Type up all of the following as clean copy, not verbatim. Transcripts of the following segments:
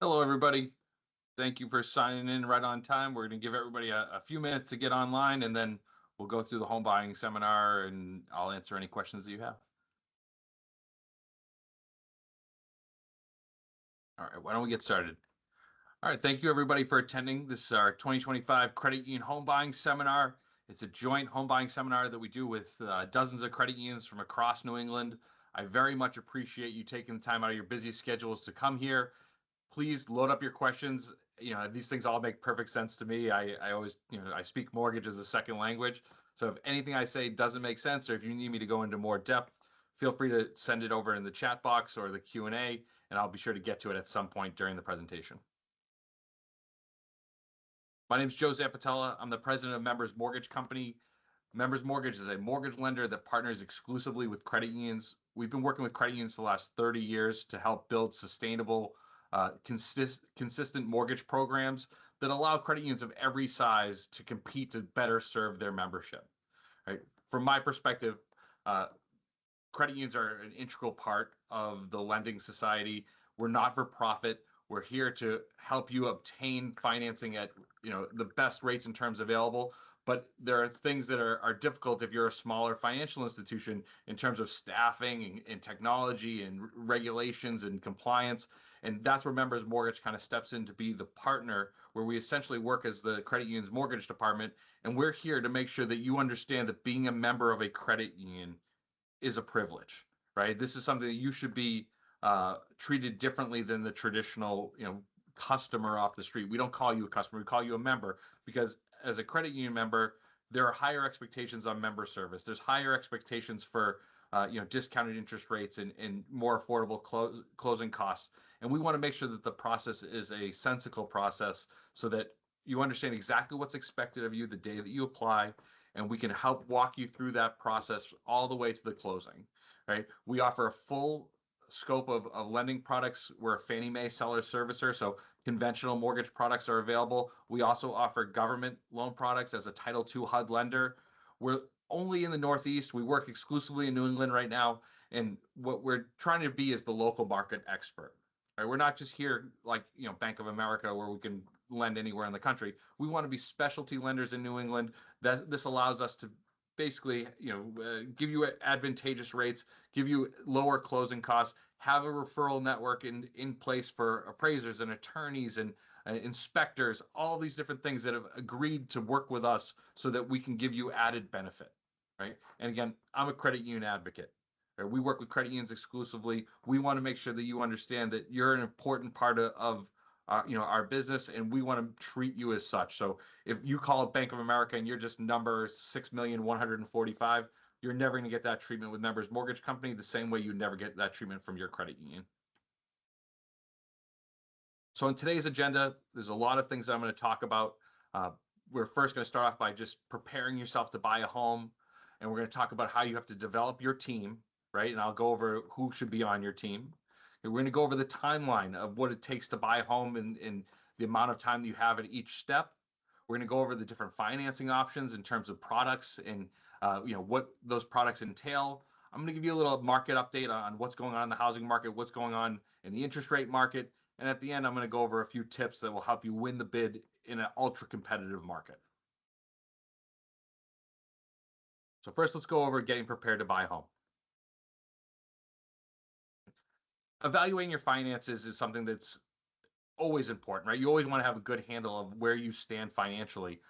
Hello, everybody. Thank you for signing in right on time. We're going to give everybody a few minutes to get online, and then we'll go through the home buying seminar, and I'll answer any questions that you have. All right, why don't we get started? All right, thank you, everybody, for attending. This is our 2025 Credit Union Home Buying Seminar. It's a joint home buying seminar that we do with dozens of credit unions from across New England. I very much appreciate you taking the time out of your busy schedules to come here. Please load up your questions. These things all make perfect sense to me. I always, I speak mortgage as a second language. So if anything I say doesn't make sense, or if you need me to go into more depth, feel free to send it over in the chat box or the Q&A, and I'll be sure to get to it at some point during the presentation. My name is Joe Zampitella. I'm the president of Members Mortgage Company. Members Mortgage is a mortgage lender that partners exclusively with credit unions. We've been working with credit unions for the last 30 years to help build sustainable, consistent mortgage programs that allow credit unions of every size to compete to better serve their membership. Right? From my perspective, credit unions are an integral part of the lending society. We're not for profit. We're here to help you obtain financing at the best rates and terms available. But there are things that are difficult if you're a smaller financial institution in terms of staffing and technology and regulations and compliance. And that's where Members Mortgage kind of steps in to be the partner, where we essentially work as the credit union's mortgage department. And we're here to make sure that you understand that being a member of a credit union is a privilege, right? This is something that you should be treated differently than the traditional, customer off the street. We don't call you a customer; we call you a member, because as a credit union member, there are higher expectations on member service. There's higher expectations for discounted interest rates and more affordable closing costs. And we want to make sure that the process is a sensical process so that you understand exactly what's expected of you the day that you apply, and we can help walk you through that process all the way to the closing. Right? We offer a full scope of lending products. We're a Fannie Mae seller servicer, so conventional mortgage products are available. We also offer government loan products as a Title II HUD lender. We're only in the Northeast. We work exclusively in New England right now, and what we're trying to be is the local market expert. Right? We're not just here like Bank of America, where we can lend anywhere in the country. We want to be specialty lenders in New England. That this allows us to basically give you advantageous rates, give you lower closing costs, have a referral network in place for appraisers and attorneys and inspectors, all these different things that have agreed to work with us so that we can give you added benefit. Right? And again, I'm a credit union advocate. Right? We work with credit unions exclusively. We want to make sure that you understand that you're an important part of our business, and we want to treat you as such. So if you call Bank of America and you're just number 6,145,000, you're never going to get that treatment with Members Mortgage Company, the same way you never get that treatment from your credit union. So in today's agenda, there's a lot of things that I'm going to talk about. We're first going to start off by just preparing yourself to buy a home, and we're going to talk about how you have to develop your team, right? And I'll go over who should be on your team. We're going to go over the timeline of what it takes to buy a home and the amount of time that you have at each step. We're going to go over the different financing options in terms of products and what those products entail. I'm going to give you a little market update on what's going on in the housing market, what's going on in the interest rate market, and at the end, I'm going to go over a few tips that will help you win the bid in an ultra competitive market. So first, let's go over getting prepared to buy a home. Evaluating your finances is something that's always important, right? You always want to have a good handle of where you stand financially.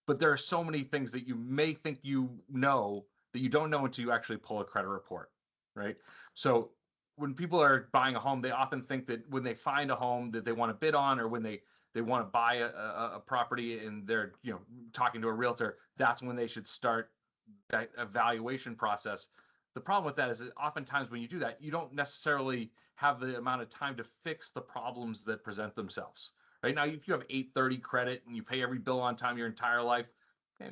But there are so many things that you may think you know that you don't know until you actually pull a credit report, right? So when people are buying a home, they often think that when they find a home that they want to bid on, or when they want to buy a property and they're talking to a realtor, that's when they should start that evaluation process. The problem with that is that oftentimes when you do that, you don't necessarily have the amount of time to fix the problems that present themselves. Right now, if you have 830 credit and you pay every bill on time your entire life,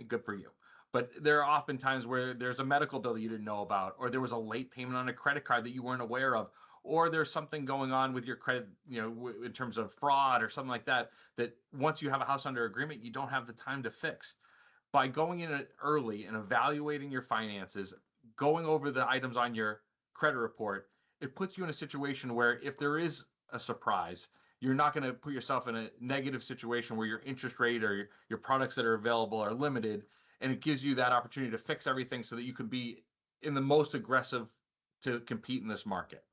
good for you. But there are often times where there's a medical bill that you didn't know about, or there was a late payment on a credit card that you weren't aware of, or there's something going on with your credit, in terms of fraud or something like that, that once you have a house under agreement, you don't have the time to fix. By going in it early and evaluating your finances, going over the items on your credit report, it puts you in a situation where if there is a surprise you're not going to put yourself in a negative situation where your interest rate or your products that are available are limited. And it gives you that opportunity to fix everything so that you can be in the most aggressive to compete in this market,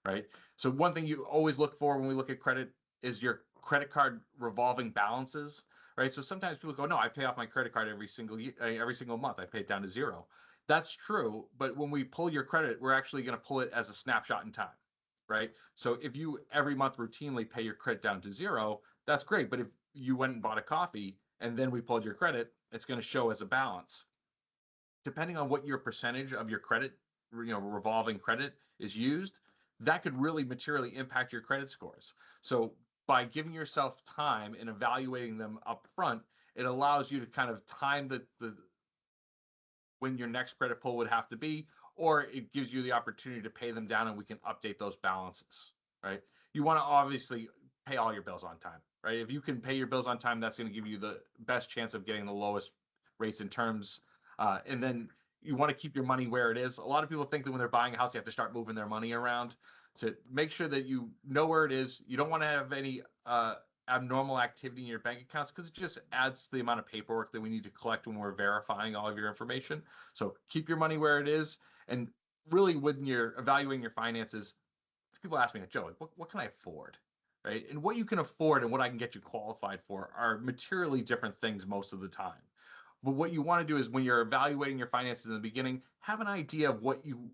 right? So one thing you always look for when we look at credit is your credit card revolving balances, right? So sometimes people go, no, I pay off my credit card every single year, every single month. I pay it down to zero. That's true, but when we pull your credit, we're actually going to pull it as a snapshot in time, right? So if you every month routinely pay your credit down to zero, that's great. But if you went and bought a coffee and then we pulled your credit, it's going to show as a balance. Depending on what your percentage of your credit, revolving credit is used, that could really materially impact your credit scores. So by giving yourself time and evaluating them up front, it allows you to kind of time the when your next credit pull would have to be, or it gives you the opportunity to pay them down and we can update those balances, right? You want to obviously pay all your bills on time, right? If you can pay your bills on time, that's going to give you the best chance of getting the lowest rates in terms. And then you want to keep your money where it is. A lot of people think that when they're buying a house, they have to start moving their money around. So make sure that you know where it is. You don't want to have any abnormal activity in your bank accounts because it just adds to the amount of paperwork that we need to collect when we're verifying all of your information. So keep your money where it is. And really, when you're evaluating your finances, people ask me, like, Joe, what can I afford? Right? And what you can afford and what I can get you qualified for are materially different things most of the time. But what you want to do is when you're evaluating your finances in the beginning, have an idea of what you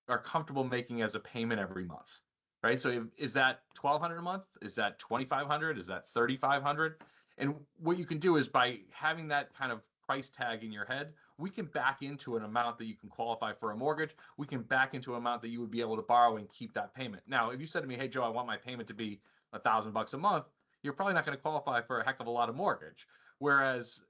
are comfortable making as a payment every month, right? So is that $1,200 a month? Is that $2,500? Is that $3,500? And what you can do is by having that kind of price tag in your head, we can back into an amount that you can qualify for a mortgage. We can back into an amount that you would be able to borrow and keep that payment. Now, if you said to me, hey, Joe, I want my payment to be $1,000 a month, you're probably not going to qualify for a heck of a lot of mortgage. Whereas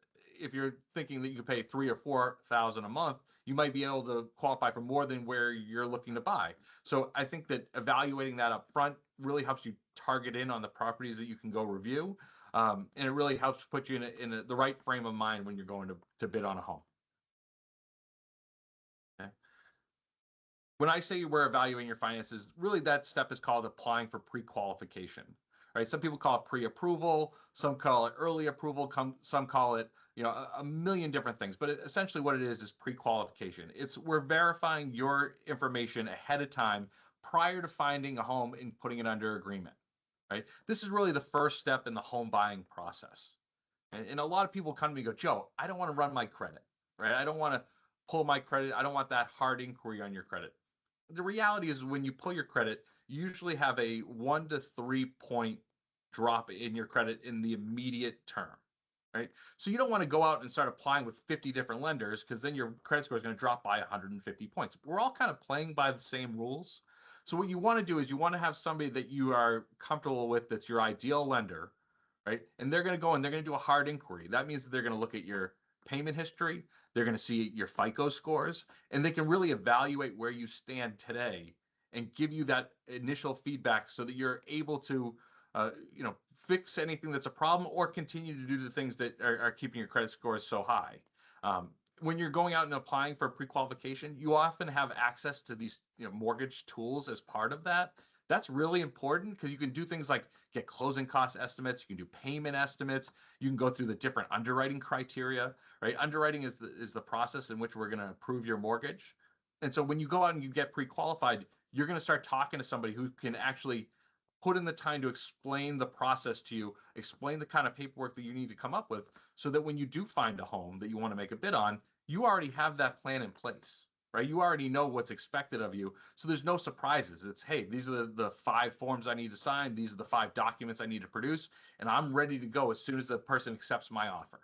if you're thinking that you could pay $3,000 or $4,000 a month, you might be able to qualify for more than where you're looking to buy. So I think that evaluating that up front really helps you target in on the properties that you can go review. And it really helps put you in the right frame of mind when you're going to bid on a home. Okay. When I say we're evaluating your finances, really that step is called applying for pre-qualification, right? Some people call it pre-approval, some call it early approval, some call it a million different things. But essentially what it is pre-qualification. We're verifying your information ahead of time prior to finding a home and putting it under agreement, right? This is really the first step in the home buying process. And a lot of people come to me and go, Joe, I don't want to run my credit, right? I don't want to pull my credit. I don't want that hard inquiry on your credit. The reality is when you pull your credit, you usually have a 1 to 3 point drop in your credit in the immediate term, right? So you don't want to go out and start applying with 50 different lenders because then your credit score is going to drop by 150 points. We're all kind of playing by the same rules. So what you want to do is you want to have somebody that you are comfortable with that's your ideal lender, right? And they're going to go and they're going to do a hard inquiry. That means that they're going to look at your payment history, they're going to see your FICO scores, and they can really evaluate where you stand today and give you that initial feedback so that you're able to, fix anything that's a problem or continue to do the things that are keeping your credit scores so high. When you're going out and applying for pre-qualification, you often have access to these mortgage tools as part of that. That's really important because you can do things like get closing cost estimates, you can do payment estimates, you can go through the different underwriting criteria, right? Underwriting is the process in which we're going to approve your mortgage. And so when you go out and you get pre-qualified, you're going to start talking to somebody who can actually put in the time to explain the process to you, explain the kind of paperwork that you need to come up with so that when you do find a home that you want to make a bid on, you already have that plan in place, right? You already know what's expected of you. So there's no surprises. It's, hey, these are the 5 forms I need to sign. These are the 5 documents I need to produce. And I'm ready to go as soon as the person accepts my offer,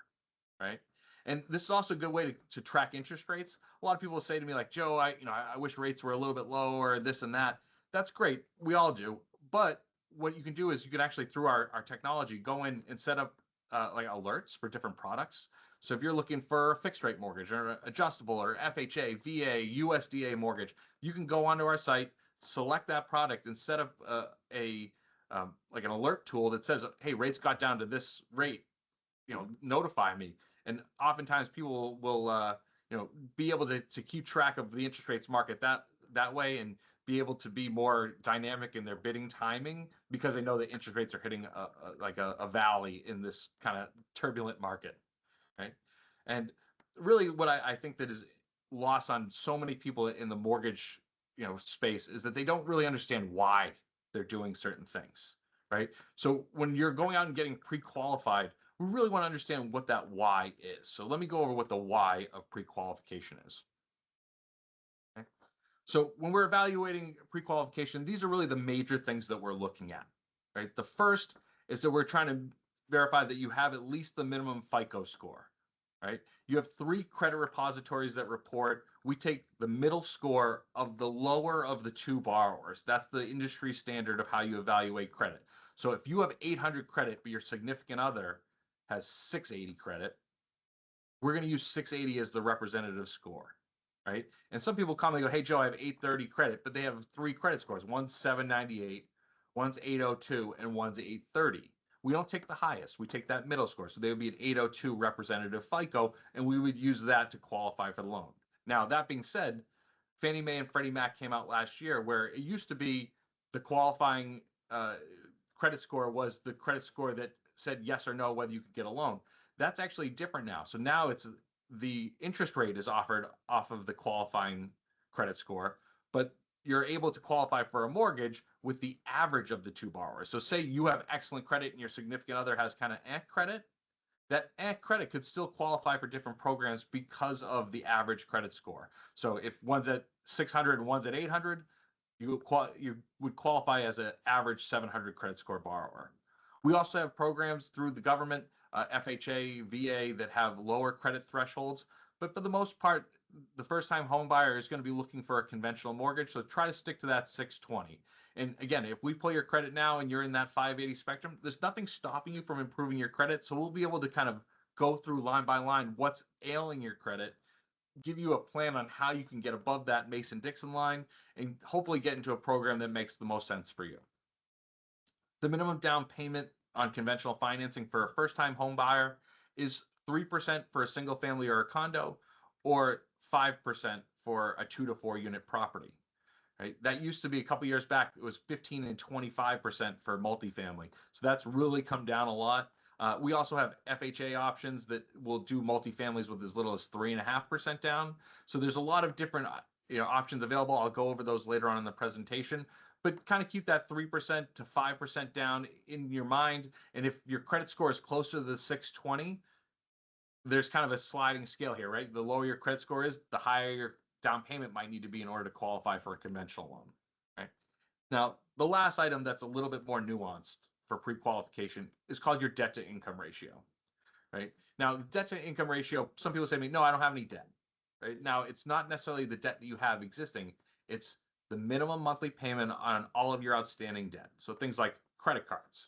right? And this is also a good way to track interest rates. A lot of people say to me like, Joe, I wish rates were a little bit lower, this and that. That's great. We all do. But what you can do is you can actually, through our technology, go in and set up like alerts for different products. So if you're looking for a fixed rate mortgage or adjustable or FHA, VA, USDA mortgage, you can go onto our site, select that product and set up like an alert tool that says, hey, rates got down to this rate, notify me. And oftentimes people will be able to keep track of the interest rates market that way and be able to be more dynamic in their bidding timing because they know that interest rates are hitting a valley in this kind of turbulent market, right? And really what I think that is lost on so many people in the mortgage space is that they don't really understand why they're doing certain things, right? So when you're going out and getting pre-qualified, we really want to understand what that why is. So let me go over what the why of pre-qualification is. Okay? So when we're evaluating pre-qualification, these are really the major things that we're looking at, right? The first is that we're trying to verify that you have at least the minimum FICO score, right? You have 3 credit repositories that report. We take the middle score of the lower of the 2 borrowers. That's the industry standard of how you evaluate credit. So if you have 800 credit, but your significant other has 680 credit, we're going to use 680 as the representative score, right? And some people come and go, hey, Joe, I have 830 credit, but they have 3 credit scores. One's 798, one's 802, and one's 830. We don't take the highest. We take that middle score. So they would be an 802 representative FICO, and we would use that to qualify for the loan. Now, that being said, Fannie Mae and Freddie Mac came out last year where it used to be the qualifying credit score was the credit score that said yes or no whether you could get a loan. That's actually different now. So now it's the interest rate is offered off of the qualifying credit score, but you're able to qualify for a mortgage with the average of the 2 borrowers. So say you have excellent credit and your significant other has kind of credit, that credit could still qualify for different programs because of the average credit score. So if one's at 600 and one's at 800, you would qualify as an average 700 credit score borrower. We also have programs through the government, FHA, VA, that have lower credit thresholds. But for the most part, the first-time home buyer is going to be looking for a conventional mortgage. So try to stick to that 620. And again, if we pull your credit now and you're in that 580 spectrum, there's nothing stopping you from improving your credit. So we'll be able to kind of go through line by line what's ailing your credit, give you a plan on how you can get above that Mason-Dixon line, and hopefully get into a program that makes the most sense for you. The minimum down payment on conventional financing for a first-time home buyer is 3% for a single family or a condo, or 5% for a 2 to 4 unit property. Right? That used to be a couple years back, it was 15 and 25% for multifamily. So that's really come down a lot. We also have FHA options that will do multifamilies with as little as 3.5% down. So there's a lot of different options available. I'll go over those later on in the presentation. But kind of keep that 3% to 5% down in your mind. And if your credit score is closer to the 620, there's kind of a sliding scale here, right? The lower your credit score is, the higher your down payment might need to be in order to qualify for a conventional loan, right? Now, the last item that's a little bit more nuanced for pre-qualification is called your debt to income ratio, right? Now, the debt to income ratio, some people say to me, no, I don't have any debt, right? Now, it's not necessarily the debt that you have existing, it's the minimum monthly payment on all of your outstanding debt. So things like credit cards,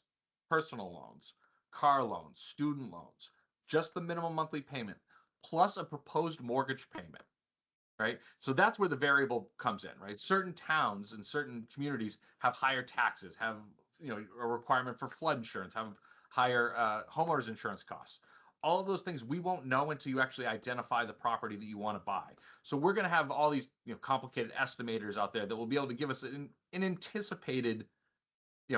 personal loans, car loans, student loans, just the minimum monthly payment plus a proposed mortgage payment, right? So that's where the variable comes in, right? Certain towns and certain communities have higher taxes, have a requirement for flood insurance, have higher homeowners insurance costs. All of those things we won't know until you actually identify the property that you want to buy. So we're going to have all these complicated estimators out there that will be able to give us an anticipated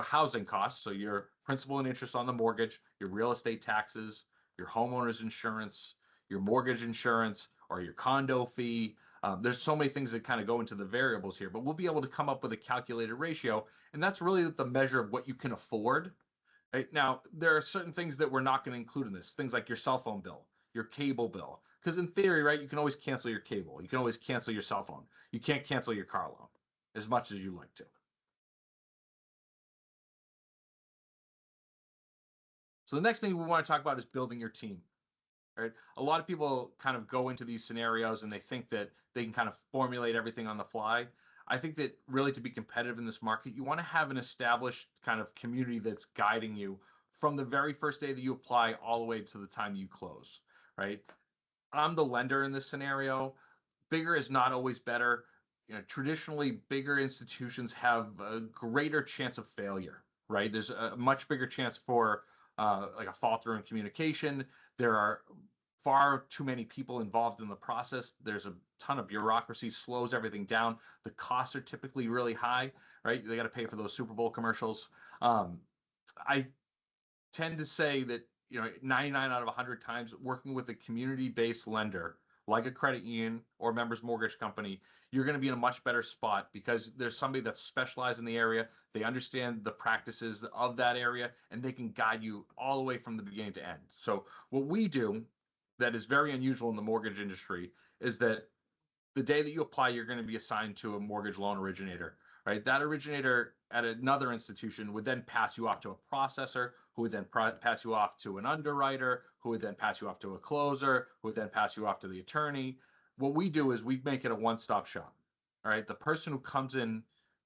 housing costs. So your principal and interest on the mortgage, your real estate taxes, your homeowner's insurance, your mortgage insurance, or your condo fee. There's so many things that kind of go into the variables here, but we'll be able to come up with a calculated ratio. And that's really the measure of what you can afford. Right? Now, there are certain things that we're not going to include in this, things like your cell phone bill, your cable bill. Because in theory, right, you can always cancel your cable. You can always cancel your cell phone. You can't cancel your car loan as much as you like to. So the next thing we want to talk about is building your team. Right? A lot of people kind of go into these scenarios and they think that they can kind of formulate everything on the fly. I think that really to be competitive in this market, you want to have an established kind of community that's guiding you from the very first day that you apply all the way to the time you close, right? I'm the lender in this scenario. Bigger is not always better. Traditionally, bigger institutions have a greater chance of failure, right? There's a much bigger chance for like a fall through in communication. There are far too many people involved in the process. There's a ton of bureaucracy, slows everything down. The costs are typically really high, right? They got to pay for those Super Bowl commercials. I tend to say that 99 out of 100 times working with a community-based lender like a credit union or members mortgage company, you're going to be in a much better spot because there's somebody that's specialized in the area. They understand the practices of that area, and they can guide you all the way from the beginning to end. So what we do that is very unusual in the mortgage industry is that the day that you apply, you're going to be assigned to a mortgage loan originator, right? That originator at another institution would then pass you off to a processor, who would then pass you off to an underwriter, who would then pass you off to a closer, who would then pass you off to the attorney. What we do is we make it a one-stop shop, all right? The person who comes in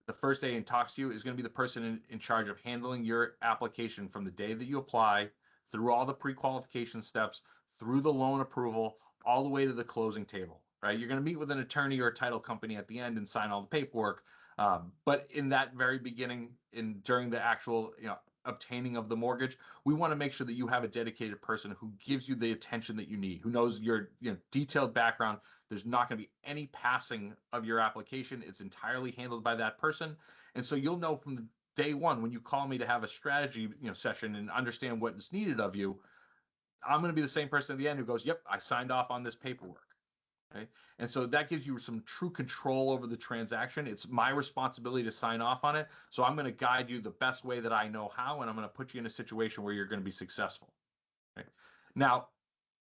the first day and talks to you is going to be the person in charge of handling your application from the day that you apply, through all the pre-qualification steps, through the loan approval, all the way to the closing table, right? You're going to meet with an attorney or a title company at the end and sign all the paperwork. But in that very beginning, during the actual obtaining of the mortgage, we want to make sure that you have a dedicated person who gives you the attention that you need, who knows your detailed background. There's not going to be any passing of your application. It's entirely handled by that person. And so you'll know from the day one when you call me to have a strategy session and understand what is needed of you, I'm going to be the same person at the end who goes, yep, I signed off on this paperwork. Okay? And so that gives you some true control over the transaction. It's my responsibility to sign off on it. So I'm going to guide you the best way that I know how, and I'm going to put you in a situation where you're going to be successful. Okay? Now,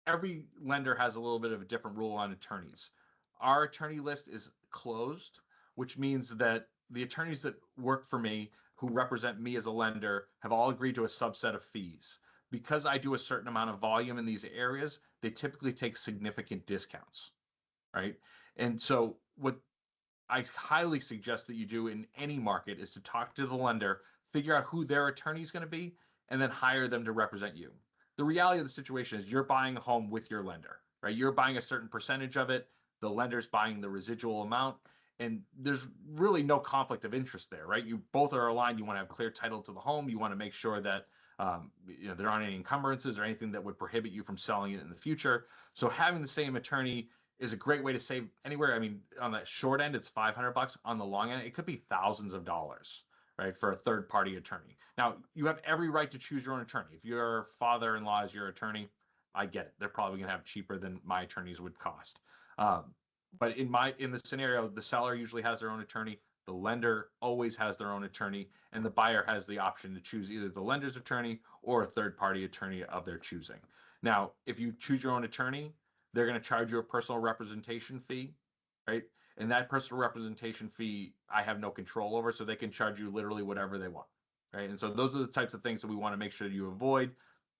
every lender has a little bit of a different rule on attorneys. Our attorney list is closed, which means that the attorneys that work for me, who represent me as a lender, have all agreed to a subset of fees. Because I do a certain amount of volume in these areas, they typically take significant discounts, right? And so what I highly suggest that you do in any market is to talk to the lender, figure out who their attorney is going to be, and then hire them to represent you. The reality of the situation is you're buying a home with your lender, right? You're buying a certain percentage of it. The lender's buying the residual amount. And there's really no conflict of interest there, right? You both are aligned. You want to have clear title to the home. You want to make sure that there aren't any encumbrances or anything that would prohibit you from selling it in the future. So having the same attorney is a great way to save anywhere. I mean, on the short end, it's $500. On the long end, it could be thousands of dollars, right, for a third-party attorney. Now, you have every right to choose your own attorney. If your father-in-law is your attorney, I get it. They're probably going to have cheaper than my attorneys would cost. But in the scenario, the seller usually has their own attorney. The lender always has their own attorney, and the buyer has the option to choose either the lender's attorney or a third-party attorney of their choosing. Now, if you choose your own attorney, they're going to charge you a personal representation fee, right? And that personal representation fee, I have no control over, so they can charge you literally whatever they want, right? And so those are the types of things that we want to make sure you avoid.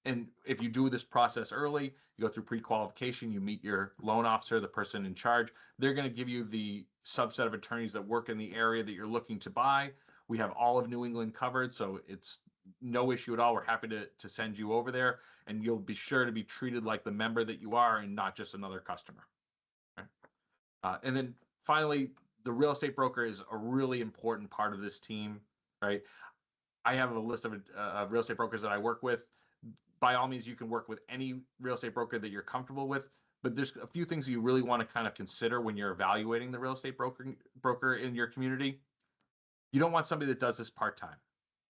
And if you do this process early, you go through pre-qualification, you meet your loan officer, the person in charge, they're going to give you the subset of attorneys that work in the area that you're looking to buy. We have all of New England covered, so it's no issue at all. We're happy to send you over there, and you'll be sure to be treated like the member that you are and not just another customer. Okay? And then finally, the real estate broker is a really important part of this team, right? I have a list of real estate brokers that I work with. By all means, you can work with any real estate broker that you're comfortable with, but there's a few things you really want to kind of consider when you're evaluating the real estate broker in your community. You don't want somebody that does this part-time,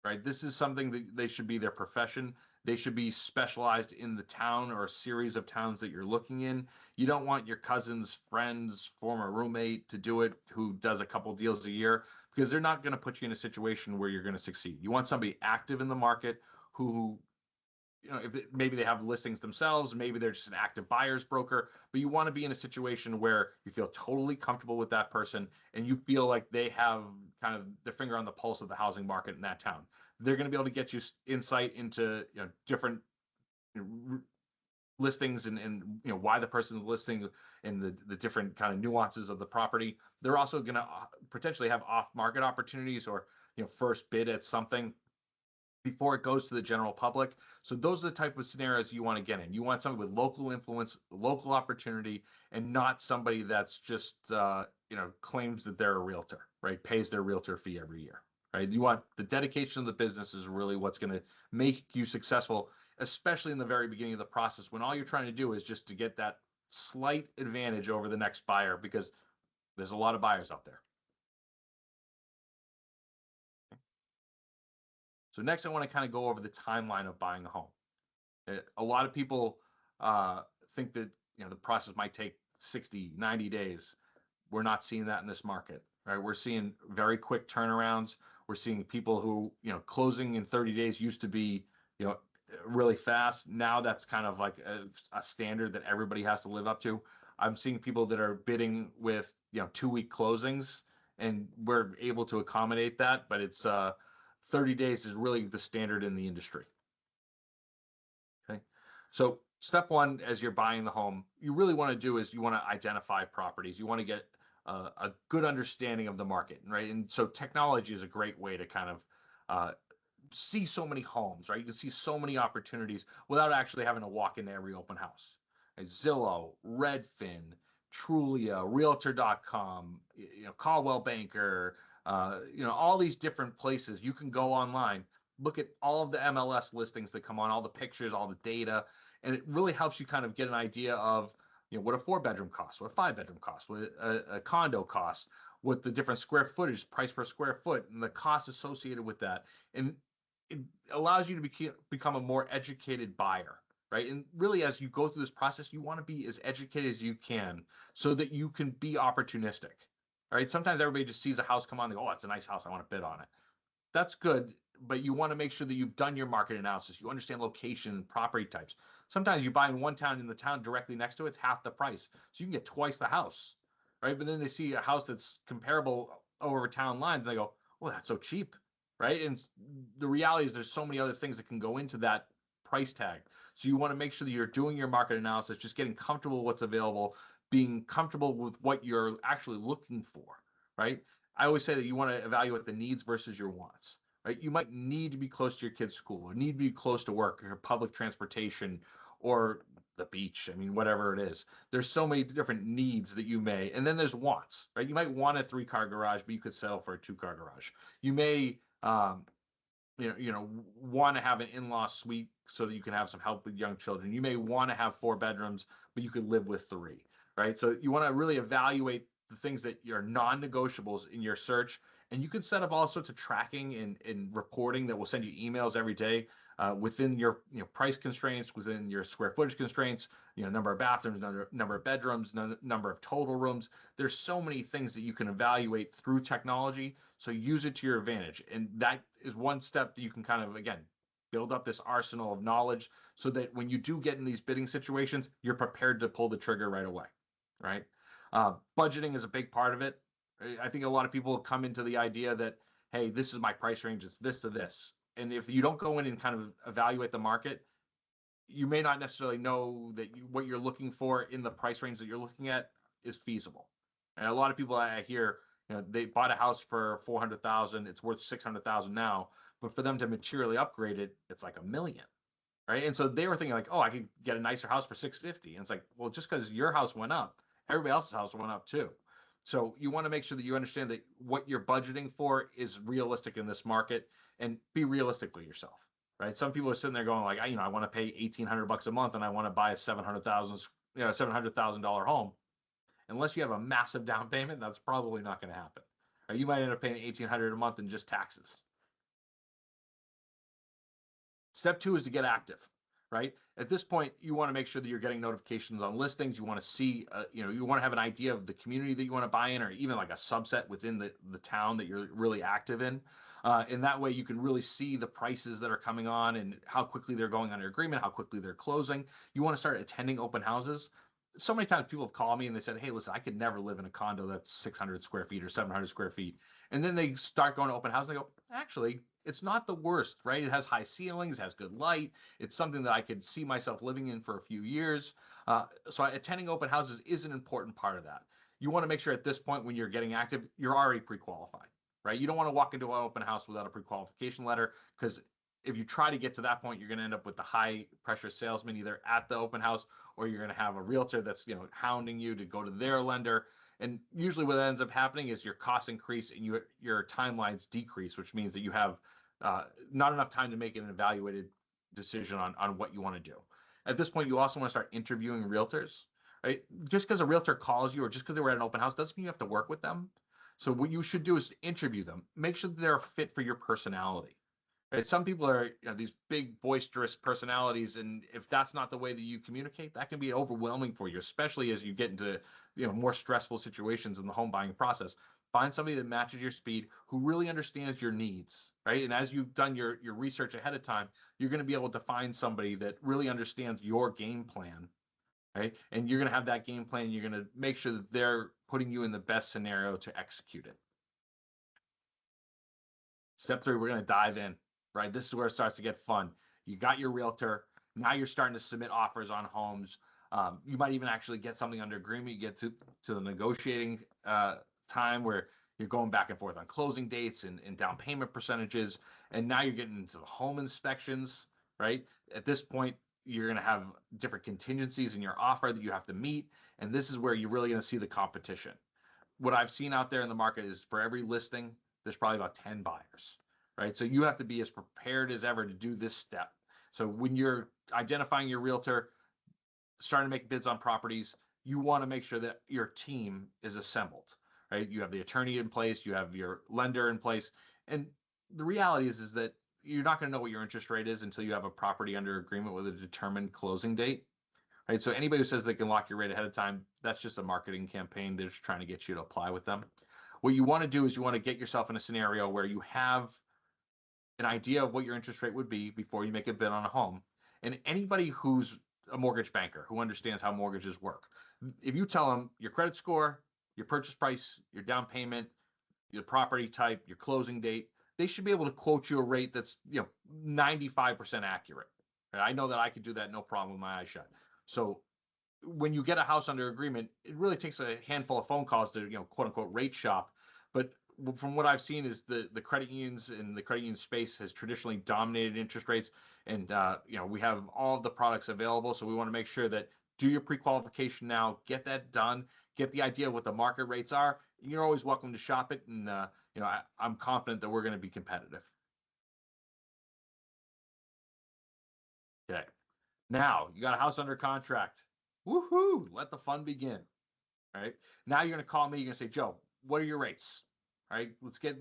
right? This is something that they should be their profession. They should be specialized in the town or a series of towns that you're looking in. You don't want your cousin's friend's former roommate to do it who does a couple deals a year, because they're not going to put you in a situation where you're going to succeed. You want somebody active in the market who maybe they have listings themselves, maybe they're just an active buyer's broker, but you want to be in a situation where you feel totally comfortable with that person and you feel like they have kind of their finger on the pulse of the housing market in that town. They're going to be able to get you insight into different listings and why the person's listing and the different kind of nuances of the property. They're also going to potentially have off-market opportunities or first bid at something before it goes to the general public. So those are the type of scenarios you want to get in. You want somebody with local influence, local opportunity, and not somebody that's just claims that they're a realtor, right? Pays their realtor fee every year, right? You want the dedication of the business is really what's going to make you successful especially in the very beginning of the process when all you're trying to do is just to get that slight advantage over the next buyer, because there's a lot of buyers out there. So next, I want to kind of go over the timeline of buying a home. A lot of people think that the process might take 60, 90 days. We're not seeing that in this market, right? We're seeing very quick turnarounds. We're seeing people who, closing in 30 days used to be, really fast. Now that's kind of like a standard that everybody has to live up to. I'm seeing people that are bidding with, 2-week closings, and we're able to accommodate that, but it's 30 days is really the standard in the industry. Okay. So step one, as you're buying the home, you really want to do is you want to identify properties. You want to get a good understanding of the market, right? And so technology is a great way to kind of see so many homes, right? You can see so many opportunities without actually having to walk into every open house. Zillow, Redfin, Trulia, Realtor.com, Caldwell Banker, all these different places. You can go online, look at all of the MLS listings that come on, all the pictures, all the data, and it really helps you kind of get an idea of what a 4-bedroom costs, what a 5-bedroom costs, what a condo costs, what the different square footage, price per square foot, and the costs associated with that. And it allows you to become a more educated buyer, right? And really, as you go through this process, you want to be as educated as you can so that you can be opportunistic, right? Sometimes everybody just sees a house come on, they go, oh, it's a nice house, I want to bid on it. That's good, but you want to make sure that you've done your market analysis. You understand location, property types. Sometimes you buy in one town, and the town directly next to it's half the price, so you can get twice the house, right? But then they see a house that's comparable over town lines, and they go, well, that's so cheap, right? And the reality is there's so many other things that can go into that price tag. So you want to make sure that you're doing your market analysis, just getting comfortable with what's available, being comfortable with what you're actually looking for, right? I always say that you want to evaluate the needs versus your wants, right? You might need to be close to your kid's school, or need to be close to work, or public transportation, or the beach. I mean, whatever it is. There's so many different needs that you may, and then there's wants, right? You might want a 3-car garage, but you could settle for a 2-car garage. You may, want to have an in-law suite so that you can have some help with young children. You may want to have 4 bedrooms, but you could live with 3, right? So you want to really evaluate the things that are non-negotiables in your search. And you can set up all sorts of tracking and reporting that will send you emails every day within your price constraints, within your square footage constraints, number of bathrooms, number of bedrooms, number of total rooms. There's so many things that you can evaluate through technology. So use it to your advantage. And that is one step that you can kind of, again, build up this arsenal of knowledge so that when you do get in these bidding situations, you're prepared to pull the trigger right away, right? Budgeting is a big part of it. I think a lot of people come into the idea that, hey, this is my price range, it's this to this. And if you don't go in and kind of evaluate the market, you may not necessarily know that what you're looking for in the price range that you're looking at is feasible. And a lot of people I hear, they bought a house for $400,000, it's worth $600,000 now, but for them to materially upgrade it, it's like $1 million, right? And so they were thinking like, oh, I could get a nicer house for $650,000. And it's like, well, just because your house went up, everybody else's house went up too. So you want to make sure that you understand that what you're budgeting for is realistic in this market, and be realistic with yourself, right? Some people are sitting there going like, I want to pay $1,800 a month and I want to buy a $700,000 home. Unless you have a massive down payment, that's probably not going to happen. Or you might end up paying $1,800 a month in just taxes. Step 2 is to get active, right? At this point, you want to make sure that you're getting notifications on listings. You want to see, you want to have an idea of the community that you want to buy in, or even like a subset within the town that you're really active in. And that way you can really see the prices that are coming on and how quickly they're going under agreement, how quickly they're closing. You want to start attending open houses. So many times people have called me and they said, hey, listen, I could never live in a condo that's 600 square feet or 700 square feet. And then they start going to open houses and they go, actually, it's not the worst, right? It has high ceilings, has good light. It's something that I could see myself living in for a few years. So attending open houses is an important part of that. You want to make sure at this point when you're getting active, you're already pre-qualified, right? You don't want to walk into an open house without a pre-qualification letter, because if you try to get to that point, you're going to end up with the high pressure salesman either at the open house, or you're going to have a realtor that's hounding you to go to their lender. And usually what ends up happening is your costs increase and your timelines decrease, which means that you have not enough time to make an evaluated decision on what you want to do. At this point, you also want to start interviewing realtors, right? Just because a realtor calls you or just because they were at an open house doesn't mean you have to work with them. So what you should do is interview them. Make sure that they're a fit for your personality. Right? Some people are these big boisterous personalities, and if that's not the way that you communicate, that can be overwhelming for you, especially as you get into more stressful situations in the home buying process. Find somebody that matches your speed, who really understands your needs, right? And as you've done your research ahead of time, you're going to be able to find somebody that really understands your game plan, right? And you're going to have that game plan. You're going to make sure that they're putting you in the best scenario to execute it. Step 3, we're going to dive in, right? This is where it starts to get fun. You got your realtor. Now you're starting to submit offers on homes. You might even actually get something under agreement. You get to the negotiating time where you're going back and forth on closing dates and down payment percentages. And now you're getting into the home inspections, right? At this point, you're going to have different contingencies in your offer that you have to meet. And this is where you're really going to see the competition. What I've seen out there in the market is for every listing, there's probably about 10 buyers, right? So you have to be as prepared as ever to do this step. So when you're identifying your realtor, starting to make bids on properties, you want to make sure that your team is assembled, right? You have the attorney in place, you have your lender in place. And the reality is that you're not going to know what your interest rate is until you have a property under agreement with a determined closing date, right? So anybody who says they can lock your rate ahead of time, that's just a marketing campaign. They're just trying to get you to apply with them. What you want to do is you want to get yourself in a scenario where you have an idea of what your interest rate would be before you make a bid on a home. And anybody who's a mortgage banker who understands how mortgages work, if you tell them your credit score, your purchase price, your down payment, your property type, your closing date, they should be able to quote you a rate that's 95% accurate. I know that I could do that no problem with my eyes shut. So when you get a house under agreement, it really takes a handful of phone calls to quote unquote rate shop. But from what I've seen is the credit unions and the credit union space has traditionally dominated interest rates, and we have all of the products available. So we want to make sure that do your pre-qualification now, get that done, get the idea of what the market rates are. You're always welcome to shop it, and I'm confident that we're going to be competitive. Okay, now you got a house under contract. Woohoo! Let the fun begin. Right now, you're going to call me. You're going to say, Joe, what are your rates? All right, let's get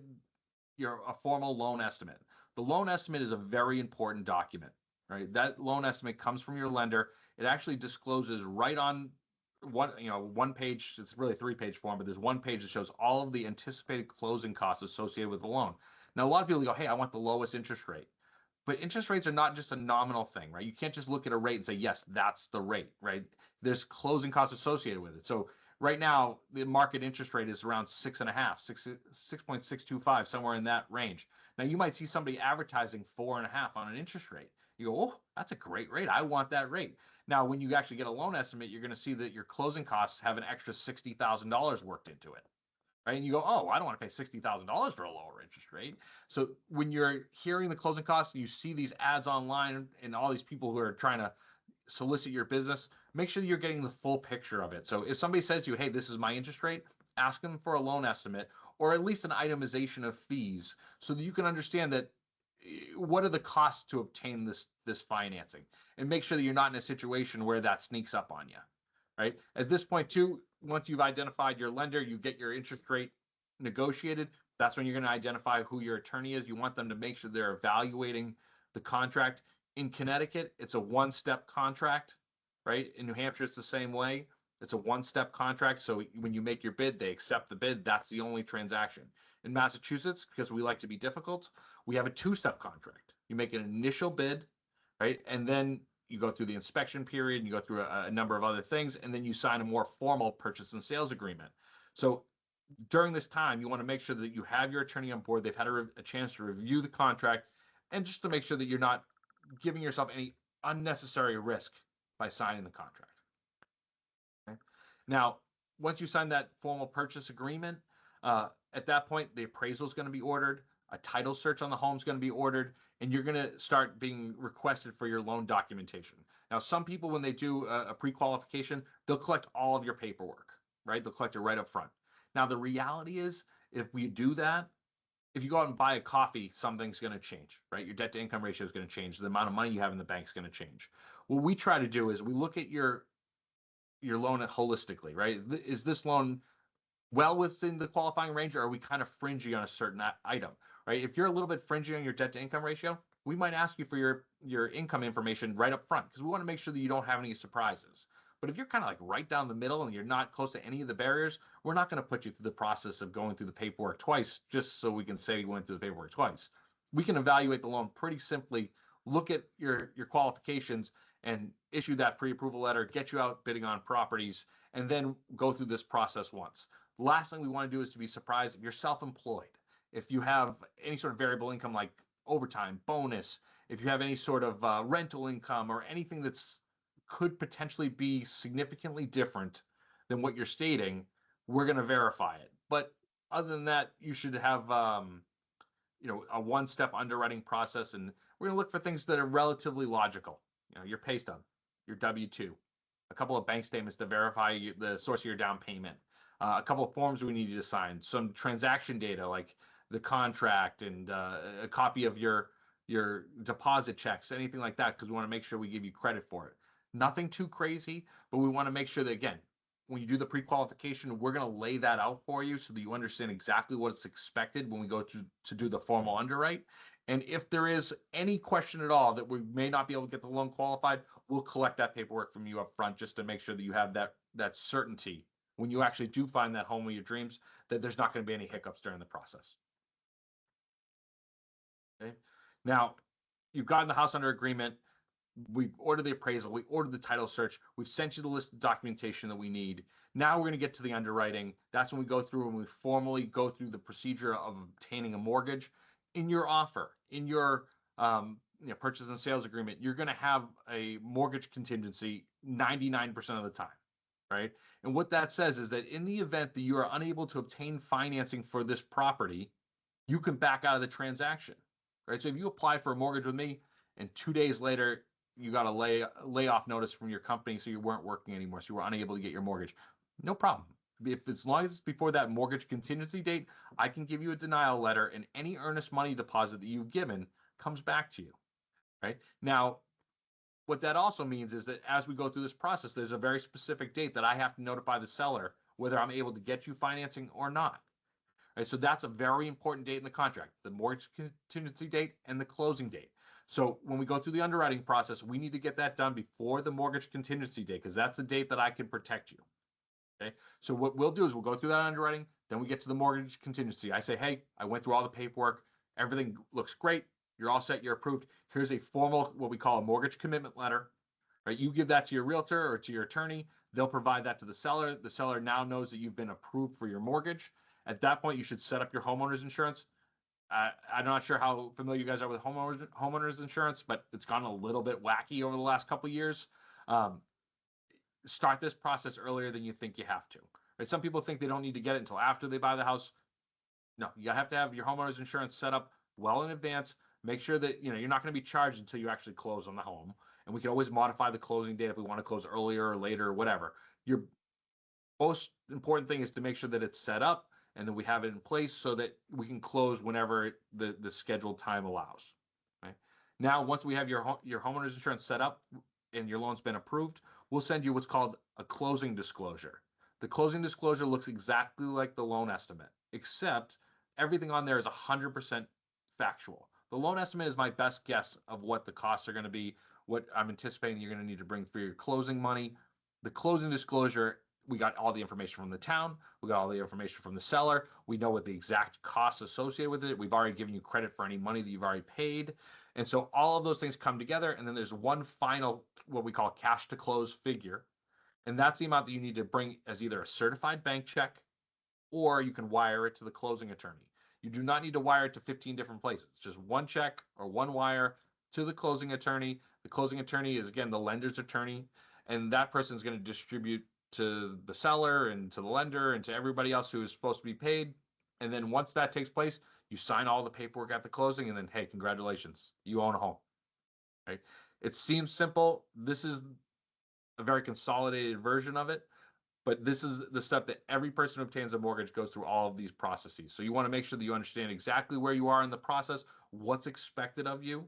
a formal loan estimate. The loan estimate is a very important document, right? That loan estimate comes from your lender. It actually discloses right on one page. It's really a 3-page form, but there's one page that shows all of the anticipated closing costs associated with the loan. Now, a lot of people go, hey, I want the lowest interest rate. But interest rates are not just a nominal thing, right? You can't just look at a rate and say, yes, that's the rate, right? There's closing costs associated with it. So right now, the market interest rate is around 6.5, 6.625, somewhere in that range. Now, you might see somebody advertising 4.5 on an interest rate. You go, oh, that's a great rate. I want that rate. Now, when you actually get a loan estimate, you're going to see that your closing costs have an extra $60,000 worked into it. Right? And you go, oh, I don't want to pay $60,000 for a lower interest rate. So when you're hearing the closing costs, you see these ads online and all these people who are trying to solicit your business, make sure that you're getting the full picture of it. So if somebody says to you, hey, this is my interest rate, ask them for a loan estimate or at least an itemization of fees so that you can understand that what are the costs to obtain this financing, and make sure that you're not in a situation where that sneaks up on you. Right? At this point, too, once you've identified your lender, you get your interest rate negotiated. That's when you're going to identify who your attorney is. You want them to make sure they're evaluating the contract. In Connecticut, it's a one-step contract, right? In New Hampshire, it's the same way. It's a one-step contract. So when you make your bid, they accept the bid. That's the only transaction. In Massachusetts, because we like to be difficult, we have a two-step contract. You make an initial bid, right? And then you go through the inspection period, and you go through a number of other things, and then you sign a more formal purchase and sales agreement. So during this time, you want to make sure that you have your attorney on board. They've had a chance to review the contract, and just to make sure that you're not giving yourself any unnecessary risk by signing the contract. Okay? Now, once you sign that formal purchase agreement, at that point, the appraisal is going to be ordered. A title search on the home is going to be ordered, and you're going to start being requested for your loan documentation. Now, some people, when they do a pre-qualification, they'll collect all of your paperwork, right? They'll collect it right up front. Now, the reality is, if we do that, if you go out and buy a coffee, something's going to change, right? Your debt to income ratio is going to change. The amount of money you have in the bank is going to change. What we try to do is we look at your loan holistically, right? Is this loan well within the qualifying range, or are we kind of fringy on a certain item, right? If you're a little bit fringy on your debt to income ratio, we might ask you for your income information right up front because we want to make sure that you don't have any surprises. But if you're kind of like right down the middle and you're not close to any of the barriers, we're not going to put you through the process of going through the paperwork twice just so we can say you went through the paperwork twice. We can evaluate the loan pretty simply, look at your qualifications and issue that pre-approval letter, get you out bidding on properties, and then go through this process once. The last thing we want to do is to be surprised if you're self-employed, if you have any sort of variable income like overtime, bonus, if you have any sort of rental income or anything that's could potentially be significantly different than what you're stating, we're going to verify it. But other than that, you should have a one-step underwriting process, and we're going to look for things that are relatively logical. Your pay stub, your W-2, a couple of bank statements to verify the source of your down payment, a couple of forms we need you to sign, some transaction data like the contract and a copy of your deposit checks, anything like that, because we want to make sure we give you credit for it. Nothing too crazy, but we want to make sure that, again, when you do the pre-qualification, we're going to lay that out for you so that you understand exactly what is expected when we go to do the formal underwrite. And if there is any question at all that we may not be able to get the loan qualified, we'll collect that paperwork from you up front just to make sure that you have that certainty when you actually do find that home of your dreams, that there's not going to be any hiccups during the process. Okay. Now, you've gotten the house under agreement. We've ordered the appraisal. We ordered the title search. We've sent you the list of documentation that we need. Now we're going to get to the underwriting. That's when we go through and we formally go through the procedure of obtaining a mortgage. In your offer, in your purchase and sales agreement, you're going to have a mortgage contingency 99% of the time, right? And what that says is that in the event that you are unable to obtain financing for this property, you can back out of the transaction, right? So if you apply for a mortgage with me and 2 days later you got a layoff notice from your company, so you weren't working anymore, so you were unable to get your mortgage, no problem. If as long as it's before that mortgage contingency date, I can give you a denial letter, and any earnest money deposit that you've given comes back to you, right? Now, what that also means is that as we go through this process, there's a very specific date that I have to notify the seller whether I'm able to get you financing or not. Right? So that's a very important date in the contract, the mortgage contingency date and the closing date. So when we go through the underwriting process, we need to get that done before the mortgage contingency date because that's the date that I can protect you. Okay. So what we'll do is we'll go through that underwriting, then we get to the mortgage contingency. I say, hey, I went through all the paperwork. Everything looks great. You're all set. You're approved. Here's a formal, what we call a mortgage commitment letter. Right. You give that to your realtor or to your attorney. They'll provide that to the seller. The seller now knows that you've been approved for your mortgage. At that point, you should set up your homeowner's insurance. I'm not sure how familiar you guys are with homeowners insurance, but it's gone a little bit wacky over the last couple of years. Start this process earlier than you think you have to. Right? Some people think they don't need to get it until after they buy the house. No, you have to have your homeowners insurance set up well in advance. Make sure that you're not going to be charged until you actually close on the home. And we can always modify the closing date if we want to close earlier or later or whatever. Your most important thing is to make sure that it's set up and that we have it in place so that we can close whenever the scheduled time allows. Right? Now, once we have your homeowner's insurance set up and your loan's been approved, we'll send you what's called a closing disclosure. The closing disclosure looks exactly like the loan estimate, except everything on there is 100% factual. The loan estimate is my best guess of what the costs are going to be, what I'm anticipating you're going to need to bring for your closing money. The closing disclosure, we got all the information from the town. We got all the information from the seller. We know what the exact costs associated with it. We've already given you credit for any money that you've already paid. And so all of those things come together. And then there's one final, what we call cash to close figure. And that's the amount that you need to bring as either a certified bank check or you can wire it to the closing attorney. You do not need to wire it to 15 different places. It's just one check or one wire to the closing attorney. The closing attorney is, again, the lender's attorney. And that person is going to distribute to the seller and to the lender and to everybody else who is supposed to be paid. And then once that takes place, you sign all the paperwork at the closing and then, hey, congratulations, you own a home, right? It seems simple. This is a very consolidated version of it. But this is the stuff that every person who obtains a mortgage goes through all of these processes. So you want to make sure that you understand exactly where you are in the process, what's expected of you,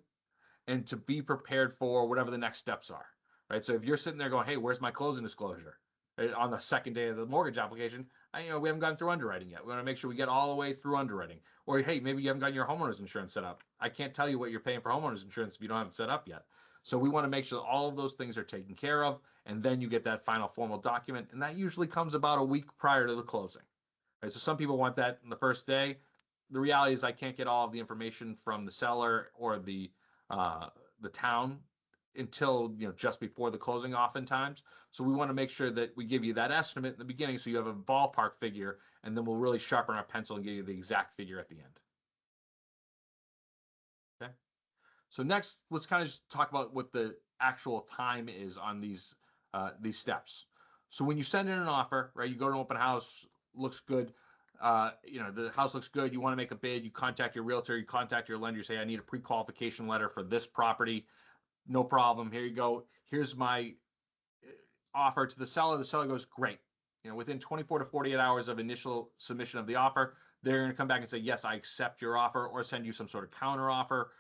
and to be prepared for whatever the next steps are, right? So if you're sitting there going, hey, where's my closing disclosure? Right, on the second day of the mortgage application, we haven't gone through underwriting yet. We want to make sure we get all the way through underwriting. Or, hey, maybe you haven't gotten your homeowner's insurance set up. I can't tell you what you're paying for homeowner's insurance if you don't have it set up yet. So we want to make sure that all of those things are taken care of, and then you get that final formal document, and that usually comes about a week prior to the closing. Right? So some people want that in the first day. The reality is I can't get all of the information from the seller or the town until just before the closing oftentimes. So we want to make sure that we give you that estimate in the beginning so you have a ballpark figure, and then we'll really sharpen our pencil and give you the exact figure at the end. Okay. So next, let's kind of just talk about what the actual time is on these steps. So when you send in an offer, right, you go to an open house, looks good. The house looks good. You want to make a bid. You contact your realtor. You contact your lender. You say, I need a pre-qualification letter for this property. No problem. Here you go. Here's my offer to the seller. The seller goes, great. Within 24 to 48 hours of initial submission of the offer, they're going to come back and say, yes, I accept your offer, or send you some sort of counter offer.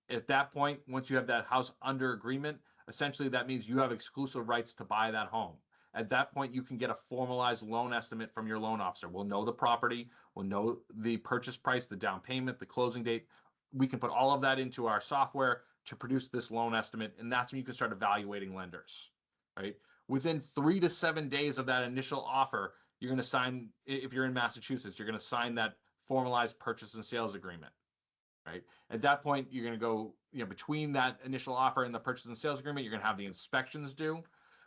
At that point, once you have that house under agreement, essentially that means you have exclusive rights to buy that home. At that point, you can get a formalized loan estimate from your loan officer. We'll know the property, we'll know the purchase price, the down payment, the closing date. We can put all of that into our software to produce this loan estimate, and that's when you can start evaluating lenders, right? Within 3 to 7 days of that initial offer, you're going to sign, if you're in Massachusetts, you're going to sign that formalized purchase and sales agreement, right? At that point, you're going to go, between that initial offer and the purchase and sales agreement, you're going to have the inspections due,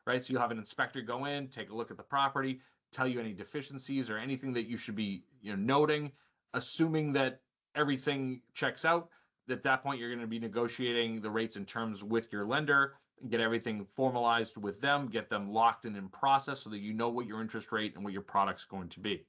right? So you'll have an inspector go in, take a look at the property, tell you any deficiencies or anything that you should be, noting, assuming that everything checks out. At that point, you're going to be negotiating the rates and terms with your lender, get everything formalized with them, get them locked and in process so that you know what your interest rate and what your product's going to be.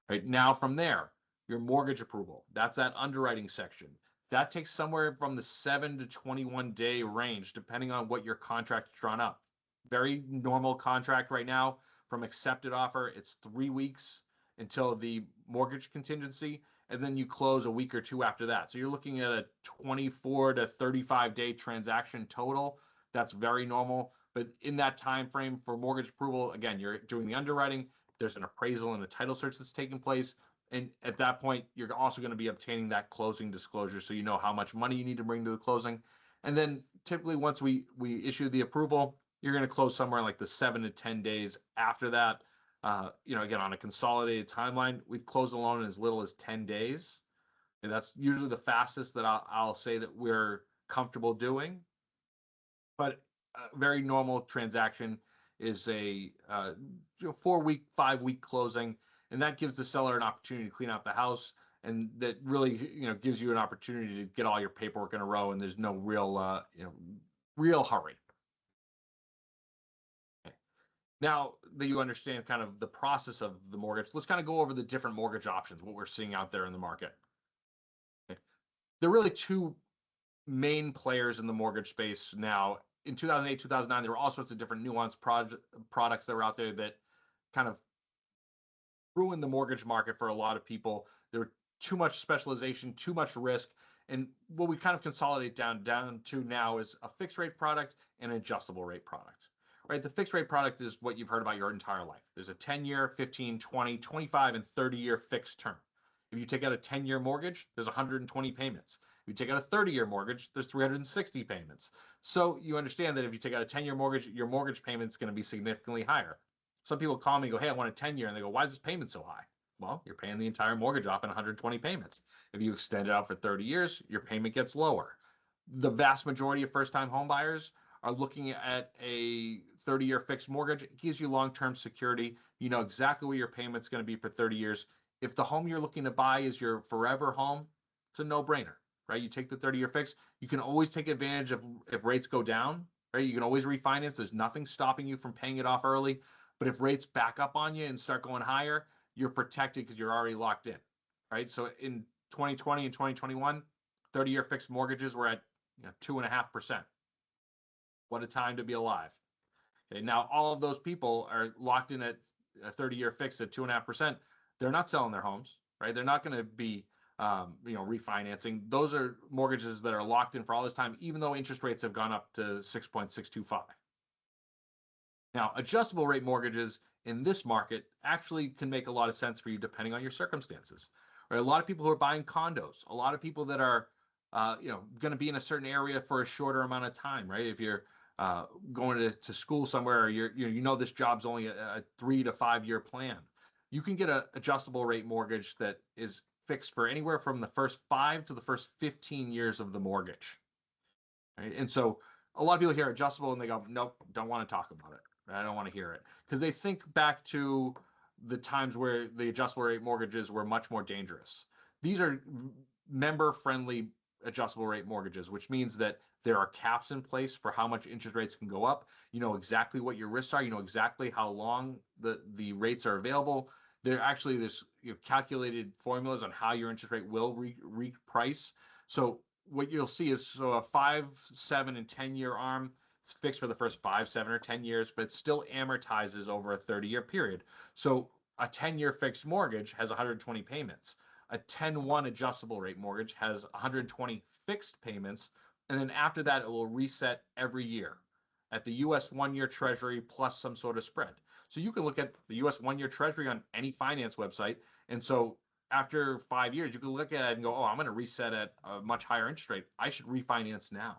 Right now, from there, your mortgage approval, that's that underwriting section. That takes somewhere from the 7 to 21 day range, depending on what your contract is drawn up. Very normal contract right now. From accepted offer, it's 3 weeks until the mortgage contingency, and then you close a week or two after that. So you're looking at a 24 to 35 day transaction total. That's very normal. But in that time frame for mortgage approval, again, you're doing the underwriting, there's an appraisal and a title search that's taking place. And at that point, you're also going to be obtaining that closing disclosure so you know how much money you need to bring to the closing. And then typically once we issue the approval, you're going to close somewhere like the 7 to 10 days after that. Again, on a consolidated timeline, we've closed a loan in as little as 10 days. And that's usually the fastest that I'll say that we're comfortable doing. But a very normal transaction is a 4-week, 5-week closing. And that gives the seller an opportunity to clean out the house. And that really, gives you an opportunity to get all your paperwork in a row. And there's no real hurry. Now that you understand kind of the process of the mortgage, let's kind of go over the different mortgage options, what we're seeing out there in the market. Okay. There are really two main players in the mortgage space now. In 2008, 2009, there were all sorts of different nuanced products that were out there that kind of ruined the mortgage market for a lot of people. There were too much specialization, too much risk. And what we kind of consolidate down to now is a fixed rate product and an adjustable rate product. Right? The fixed rate product is what you've heard about your entire life. There's a 10-year, 15, 20, 25, and 30-year fixed term. If you take out a 10-year mortgage, there's 120 payments. If you take out a 30-year mortgage, there's 360 payments. So you understand that if you take out a 10-year mortgage, your mortgage payment is going to be significantly higher. Some people call me and go, hey, I want a 10-year. And they go, why is this payment so high? Well, you're paying the entire mortgage off in 120 payments. If you extend it out for 30 years, your payment gets lower. The vast majority of first-time home buyers are looking at a 30-year fixed mortgage. It gives you long-term security. You know exactly what your payment's going to be for 30 years. If the home you're looking to buy is your forever home, it's a no-brainer, right? You take the 30-year fix. You can always take advantage of if rates go down, right? You can always refinance. There's nothing stopping you from paying it off early. But if rates back up on you and start going higher, you're protected because you're already locked in, right? So in 2020 and 2021, 30-year fixed mortgages were at 2.5%. What a time to be alive. Okay, now all of those people are locked in at a 30-year fix at 2.5%. They're not selling their homes, right? They're not going to be refinancing. Those are mortgages that are locked in for all this time, even though interest rates have gone up to 6.625. Now, adjustable rate mortgages in this market actually can make a lot of sense for you depending on your circumstances. Right? A lot of people who are buying condos, a lot of people that are going to be in a certain area for a shorter amount of time, right? If you're going to school somewhere, or you know this job's only a 3 to 5 year plan, you can get an adjustable rate mortgage that is fixed for anywhere from the first 5 to the first 15 years of the mortgage. Right? And so a lot of people hear adjustable and they go, nope, don't want to talk about it. I don't want to hear it, because they think back to the times where the adjustable rate mortgages were much more dangerous. These are member friendly adjustable rate mortgages, which means that there are caps in place for how much interest rates can go up. You know exactly what your risks are. You know exactly how long the rates are available. There's calculated formulas on how your interest rate will reprice. So what you'll see is a 5, 7, and 10-year ARM fixed for the first 5, 7, or 10 years, but it still amortizes over a 30-year period. So a 10-year fixed mortgage has 120 payments. A 10-1 adjustable rate mortgage has 120 fixed payments, and then after that, it will reset every year at the U.S. 1-year Treasury plus some sort of spread. So you can look at the U.S. 1-year Treasury on any finance website, and so after 5 years, you can look at it and go, oh, I'm going to reset at a much higher interest rate. I should refinance now.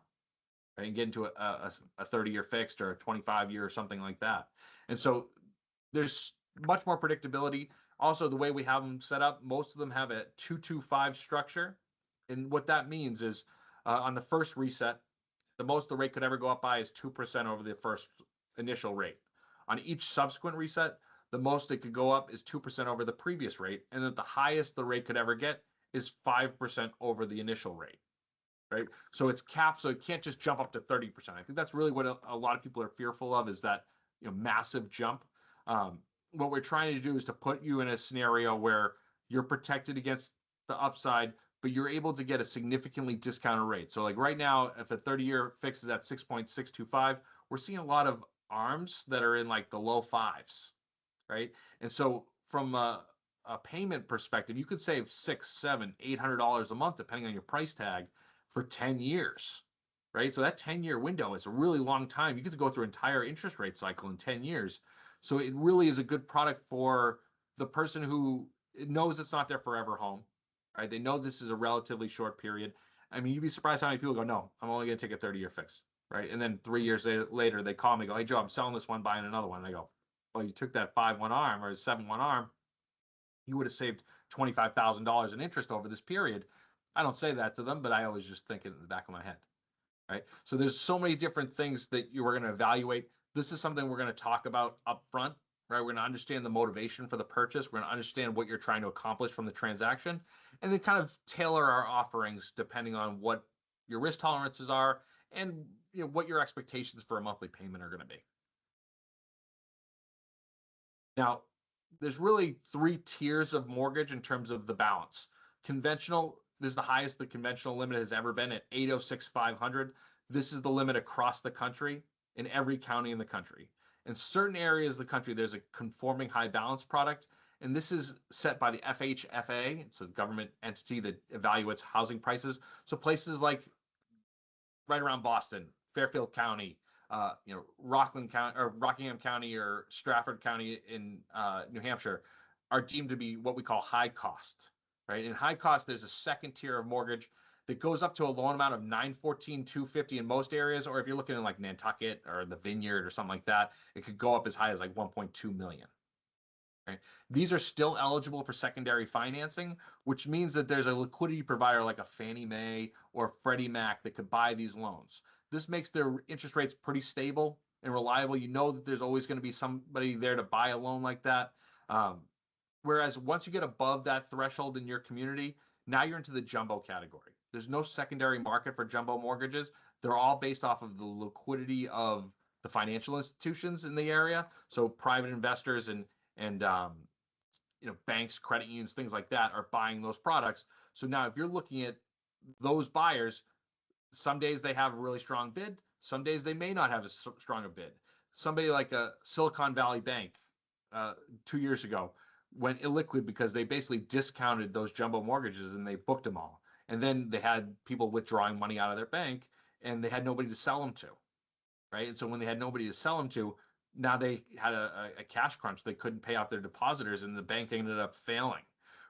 Right, and get into a 30-year fixed or a 25-year or something like that. And so there's much more predictability. Also, the way we have them set up, most of them have a 2-2-5 structure. And what that means is on the first reset, the most the rate could ever go up by is 2% over the first initial rate. On each subsequent reset, the most it could go up is 2% over the previous rate. And then the highest the rate could ever get is 5% over the initial rate. Right? So it's capped, so it can't just jump up to 30%. I think that's really what a lot of people are fearful of, is that massive jump. What we're trying to do is to put you in a scenario where you're protected against the upside, but you're able to get a significantly discounted rate. So like right now, if a 30-year fix is at 6.625, we're seeing a lot of ARMs that are in like the low fives, right? And so from a payment perspective, you could save $600, $700, $800 a month depending on your price tag for 10 years, right? So that 10-year window is a really long time. You get to go through an entire interest rate cycle in 10 years. So it really is a good product for the person who knows it's not their forever home, right? They know this is a relatively short period. I mean, you'd be surprised how many people go, no, I'm only going to take a 30-year fix, right? And then 3 years later, they call me and go, hey, Joe, I'm selling this one, buying another one. And I go, well, you took that 5-1 ARM or 7-1 ARM, you would have saved $25,000 in interest over this period. I don't say that to them, but I always just think it in the back of my head, right? So there's so many different things that you are going to evaluate. This is something we're going to talk about up front, right? We're going to understand the motivation for the purchase. We're going to understand what you're trying to accomplish from the transaction, and then kind of tailor our offerings depending on what your risk tolerances are and what your expectations for a monthly payment are going to be. Now, there's really 3 tiers of mortgage in terms of the balance. Conventional, this is the highest the conventional limit has ever been at $806,500. This is the limit across the country in every county in the country. In certain areas of the country, there's a conforming high balance product, and this is set by the FHFA. It's a government entity that evaluates housing prices. So places like right around Boston, Fairfield County, Rockland County or Rockingham County or Stratford County in New Hampshire are deemed to be what we call high cost. Right? In high cost, there's a second tier of mortgage that goes up to a loan amount of $914,250 in most areas, or if you're looking in like Nantucket or the Vineyard or something like that, it could go up as high as like $1.2 million. Right? These are still eligible for secondary financing, which means that there's a liquidity provider like a Fannie Mae or Freddie Mac that could buy these loans. This makes their interest rates pretty stable and reliable. You know that there's always going to be somebody there to buy a loan like that. Whereas once you get above that threshold in your community, now you're into the jumbo category. There's no secondary market for jumbo mortgages. They're all based off of the liquidity of the financial institutions in the area. So private investors and banks, credit unions, things like that are buying those products. So now if you're looking at those buyers, some days they have a really strong bid. Some days they may not have as strong a bid. somebody like a Silicon Valley Bank 2 years ago went illiquid because they basically discounted those jumbo mortgages and they booked them all. And then they had people withdrawing money out of their bank and they had nobody to sell them to, right? And so when they had nobody to sell them to, now they had a cash crunch. They couldn't pay out their depositors and the bank ended up failing,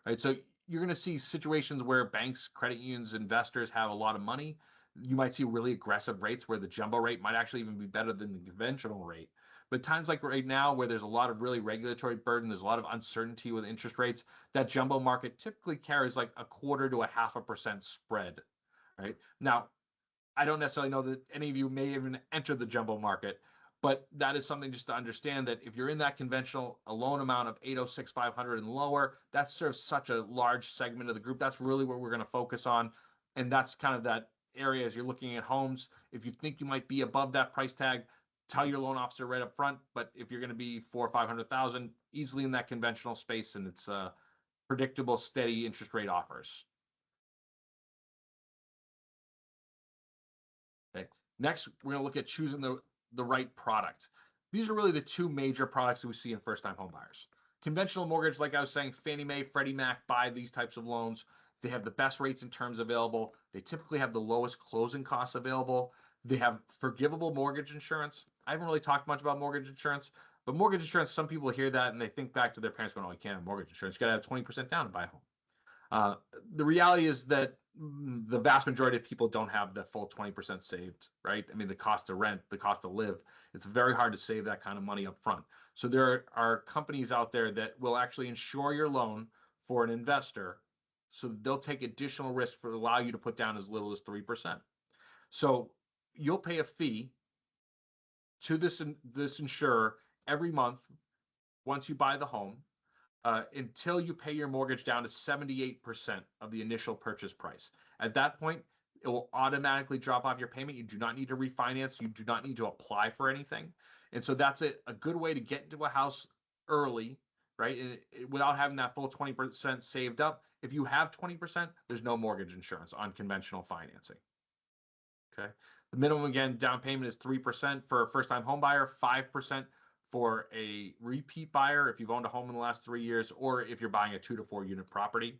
right? So you're going to see situations where banks, credit unions, investors have a lot of money. You might see really aggressive rates where the jumbo rate might actually even be better than the conventional rate. But times like right now, where there's a lot of really regulatory burden, there's a lot of uncertainty with interest rates, that jumbo market typically carries like 1/4 to 0.5% spread, right? Now, I don't necessarily know that any of you may even enter the jumbo market, but that is something just to understand that if you're in that conventional, a loan amount of 806, 500 and lower, that serves such a large segment of the group. That's really what we're going to focus on. And that's kind of that area as you're looking at homes. If you think you might be above that price tag, tell your loan officer right up front. But if you're going to be 400,000 or 500,000, easily in that conventional space, and it's predictable, steady interest rate offers. Okay. Next, we're going to look at choosing the right product. These are really the two major products that we see in first-time home buyers. Conventional mortgage, like I was saying, Fannie Mae, Freddie Mac buy these types of loans. They have the best rates and terms available. They typically have the lowest closing costs available. They have forgivable mortgage insurance. I haven't really talked much about mortgage insurance, but mortgage insurance, some people hear that and they think back to their parents going, oh, you can't have mortgage insurance. You got to have 20% down to buy a home. The reality is that the vast majority of people don't have the full 20% saved, right? I mean, the cost of rent, the cost to live, it's very hard to save that kind of money up front. So there are companies out there that will actually insure your loan for an investor. So they'll take additional risk for allow you to put down as little as 3%. So you'll pay a fee to this insurer every month once you buy the home. Until you pay your mortgage down to 78% of the initial purchase price. At that point, it will automatically drop off your payment. You do not need to refinance. You do not need to apply for anything. And so that's a good way to get into a house early, right? And without having that full 20% saved up. If you have 20%, there's no mortgage insurance on conventional financing. Okay. The minimum, again, down payment is 3% for a first-time home buyer, 5% for a repeat buyer if you've owned a home in the last 3 years, or if you're buying a 2 to 4 unit property.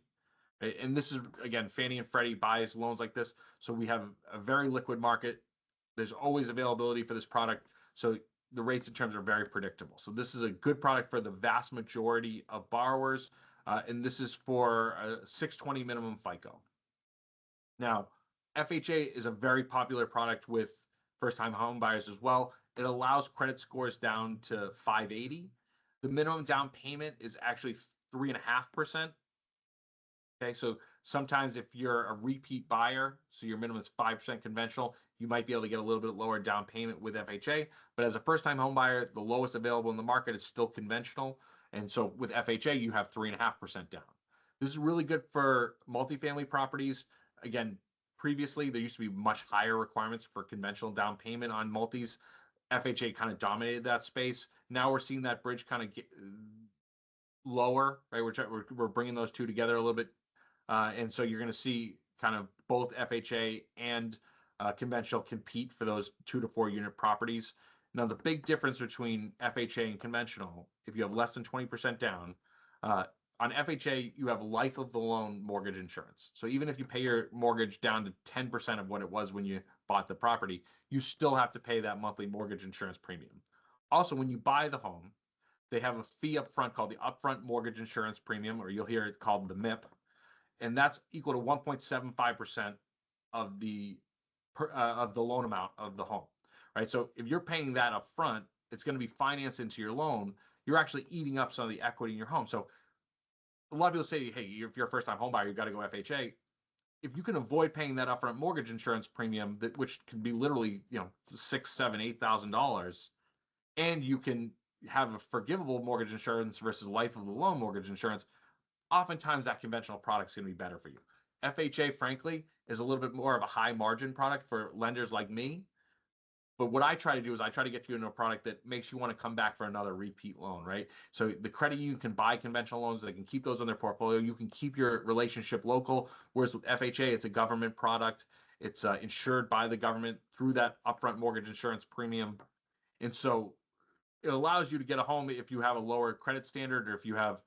And this is, again, Fannie and Freddie buys loans like this. So we have a very liquid market. There's always availability for this product. So the rates and terms are very predictable. So this is a good product for the vast majority of borrowers. And this is for a 620 minimum FICO. Now, FHA is a very popular product with first-time home buyers as well. It allows credit scores down to 580. The minimum down payment is actually 3.5%. Okay, so sometimes if you're a repeat buyer, so your minimum is 5% conventional, you might be able to get a little bit lower down payment with FHA. But as a first-time home buyer, the lowest available in the market is still conventional. And so with FHA, you have 3.5% down. This is really good for multifamily properties. Again, previously, there used to be much higher requirements for conventional down payment on multis. FHA kind of dominated that space. Now we're seeing that bridge kind of get lower, right? We're bringing those two together a little bit. And so you're going to see kind of both FHA and conventional compete for those 2 to 4 unit properties. Now, the big difference between FHA and conventional, if you have less than 20% down, on FHA, you have life of the loan mortgage insurance. So even if you pay your mortgage down to 10% of what it was when you bought the property, you still have to pay that monthly mortgage insurance premium. Also, when you buy the home, they have a fee up front called the upfront mortgage insurance premium, or you'll hear it called the MIP. And that's equal to 1.75% of the loan amount of the home, right? So if you're paying that up front, it's going to be financed into your loan. You're actually eating up some of the equity in your home. So a lot of people say, hey, if you're a first-time home buyer, you've got to go FHA. If you can avoid paying that upfront mortgage insurance premium, which can be literally, $6,000, $7,000, $8,000, and you can have a forgivable mortgage insurance versus life of the loan mortgage insurance, oftentimes that conventional product is going to be better for you. FHA, frankly, is a little bit more of a high margin product for lenders like me. But what I try to do is I try to get you into a product that makes you want to come back for another repeat loan, right? So the credit union can buy conventional loans. They can keep those on their portfolio. You can keep your relationship local. Whereas with FHA, it's a government product. It's insured by the government through that upfront mortgage insurance premium. And so it allows you to get a home if you have a lower credit standard or if you have,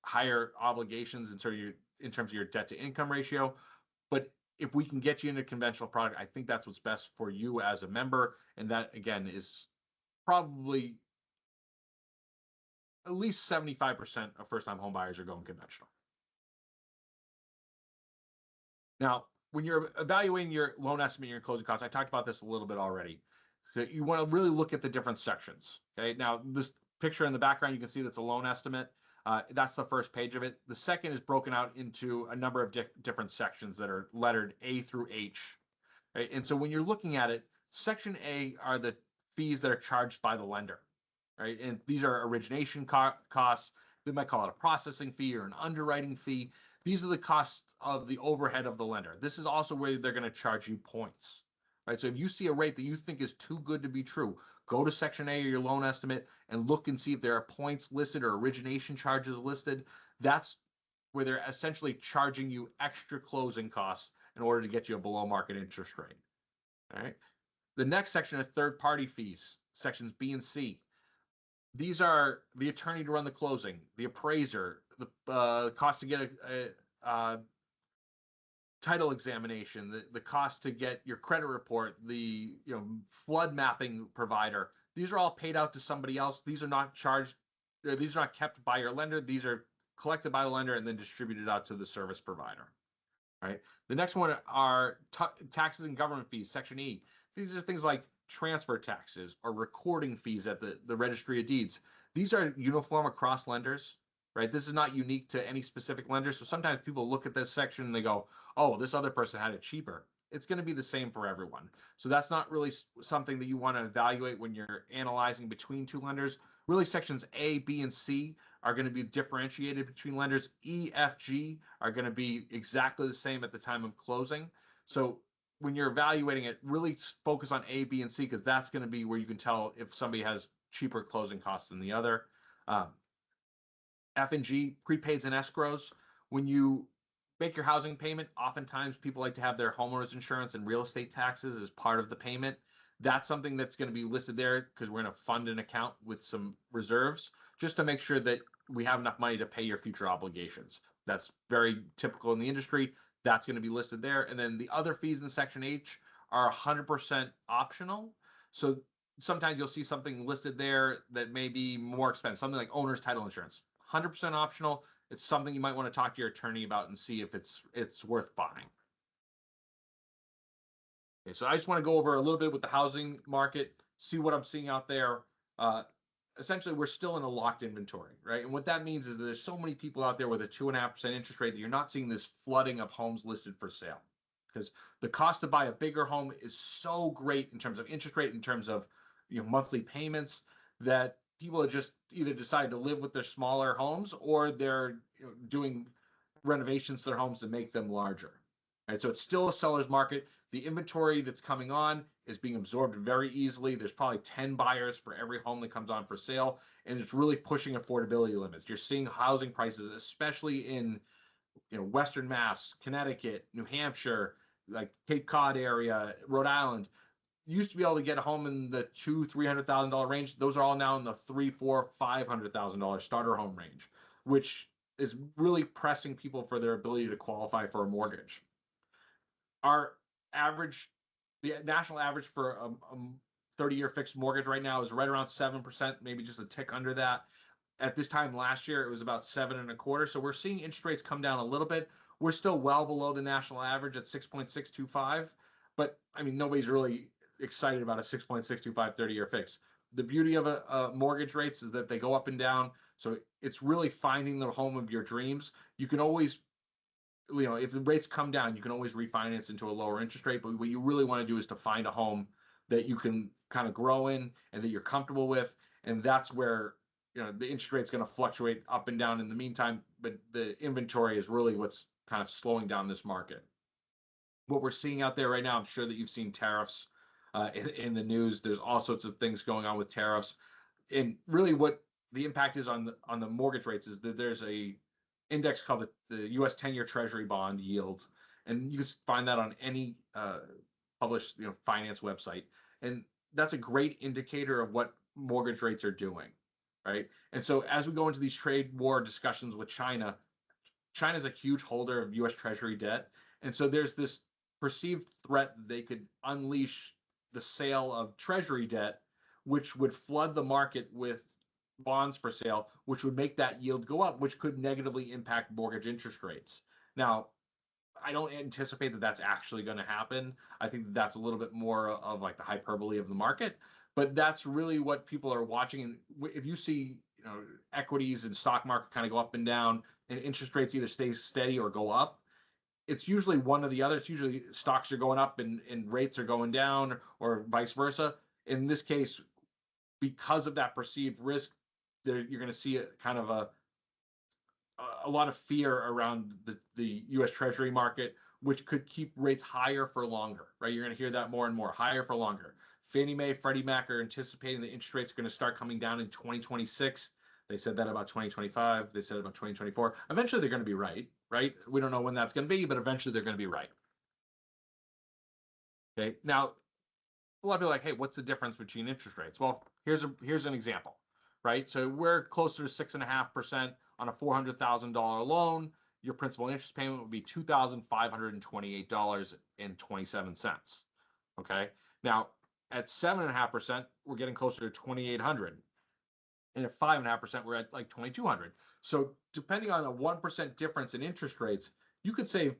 higher obligations in terms of your debt to income ratio. But if we can get you into a conventional product, I think that's what's best for you as a member. And that, again, is probably at least 75% of first-time home buyers are going conventional. Now, when you're evaluating your loan estimate, your closing costs, I talked about this a little bit already. So you want to really look at the different sections. Okay. Now, this picture in the background, you can see that's a loan estimate. That's the first page of it. The second is broken out into a number of different sections that are lettered A through H. Right? And so when you're looking at it, section A are the fees that are charged by the lender. Right? And these are origination costs. They might call it a processing fee or an underwriting fee. These are the costs of the overhead of the lender. This is also where they're going to charge you points. Right? So if you see a rate that you think is too good to be true, go to section A of your loan estimate and look and see if there are points listed or origination charges listed. That's where they're essentially charging you extra closing costs in order to get you a below market interest rate. All right. The next section is third party fees, sections B and C. These are the attorney to run the closing, the appraiser, the cost to get a title examination, the cost to get your credit report, the flood mapping provider. These are all paid out to somebody else. These are not charged. These are not kept by your lender. These are collected by the lender and then distributed out to the service provider. All right. The next one are taxes and government fees, section E. These are things like transfer taxes or recording fees at the registry of deeds. These are uniform across lenders. Right? This is not unique to any specific lender. So sometimes people look at this section and they go, oh, this other person had it cheaper. It's going to be the same for everyone. So that's not really something that you want to evaluate when you're analyzing between two lenders. Really, sections A, B, and C are going to be differentiated between lenders. E, F, G are going to be exactly the same at the time of closing. So when you're evaluating it, really focus on A, B, and C because that's going to be where you can tell if somebody has cheaper closing costs than the other. F and G, prepaids and escrows. When you make your housing payment, oftentimes people like to have their homeowners insurance and real estate taxes as part of the payment. That's something that's going to be listed there because we're going to fund an account with some reserves just to make sure that we have enough money to pay your future obligations. That's very typical in the industry. That's going to be listed there. And then the other fees in section H are 100% optional. So sometimes you'll see something listed there that may be more expensive, something like owner's title insurance. 100% optional. It's something you might want to talk to your attorney about and see if it's worth buying. Okay, so I just want to go over a little bit with the housing market, see what I'm seeing out there. Essentially, we're still in a locked inventory, right? And what that means is that there's so many people out there with a 2.5% interest rate that you're not seeing this flooding of homes listed for sale because the cost to buy a bigger home is so great in terms of interest rate, in terms of monthly payments, that people have just either decided to live with their smaller homes or they're doing renovations to their homes to make them larger. Right? So it's still a seller's market. The inventory that's coming on is being absorbed very easily. There's probably 10 buyers for every home that comes on for sale, and it's really pushing affordability limits. You're seeing housing prices, especially in Western Mass, Connecticut, New Hampshire, like Cape Cod area, Rhode Island. Used to be able to get a home in the $200,000-$300,000 range. Those are all now in the $300,000-$500,000 starter home range, which is really pressing people for their ability to qualify for a mortgage. Our average, the national average for a 30-year fixed mortgage right now is right around 7%, maybe just a tick under that. At this time last year, it was about 7.25%. So we're seeing interest rates come down a little bit. We're still well below the national average at 6.625, but I mean, nobody's really excited about a 6.625 30-year fix. The beauty of a mortgage rates is that they go up and down. So it's really finding the home of your dreams. You can always, if the rates come down, you can always refinance into a lower interest rate. But what you really want to do is to find a home that you can kind of grow in and that you're comfortable with. And that's where, the interest rate's going to fluctuate up and down in the meantime. But the inventory is really what's kind of slowing down this market. What we're seeing out there right now, I'm sure that you've seen tariffs in the news. There's all sorts of things going on with tariffs, and really what the impact is on the mortgage rates is that there's a index called the U.S. 10-year Treasury bond yield, and you can find that on any published finance website, and that's a great indicator of what mortgage rates are doing, right? And so as we go into these trade war discussions with China, China's a huge holder of US Treasury debt. And so there's this perceived threat that they could unleash the sale of Treasury debt, which would flood the market with bonds for sale, which would make that yield go up, which could negatively impact mortgage interest rates. Now, I don't anticipate that that's actually going to happen. I think that's a little bit more of like the hyperbole of the market, but that's really what people are watching. And if you see, equities and stock market kind of go up and down, and interest rates either stay steady or go up, it's usually one or the other. It's usually stocks are going up and rates are going down, or vice versa. In this case, because of that perceived risk, you're going to see a kind of a lot of fear around the U.S. Treasury market, which could keep rates higher for longer, right? You're going to hear that more and more, higher for longer. Fannie Mae, Freddie Mac are anticipating the interest rates are going to start coming down in 2026. They said that about 2025. They said about 2024. Eventually, they're going to be right? We don't know when that's going to be, but eventually they're going to be right. Okay. Now, a lot of people are like, hey, what's the difference between interest rates? Well, here's an example, right? So we're closer to 6.5% on a $400,000 loan. Your principal and interest payment would be $2,528.27. Okay. Now, at 7.5%, we're getting closer to $2,800. And at 5.5%, we're at like $2,200. So depending on a 1% difference in interest rates, you could save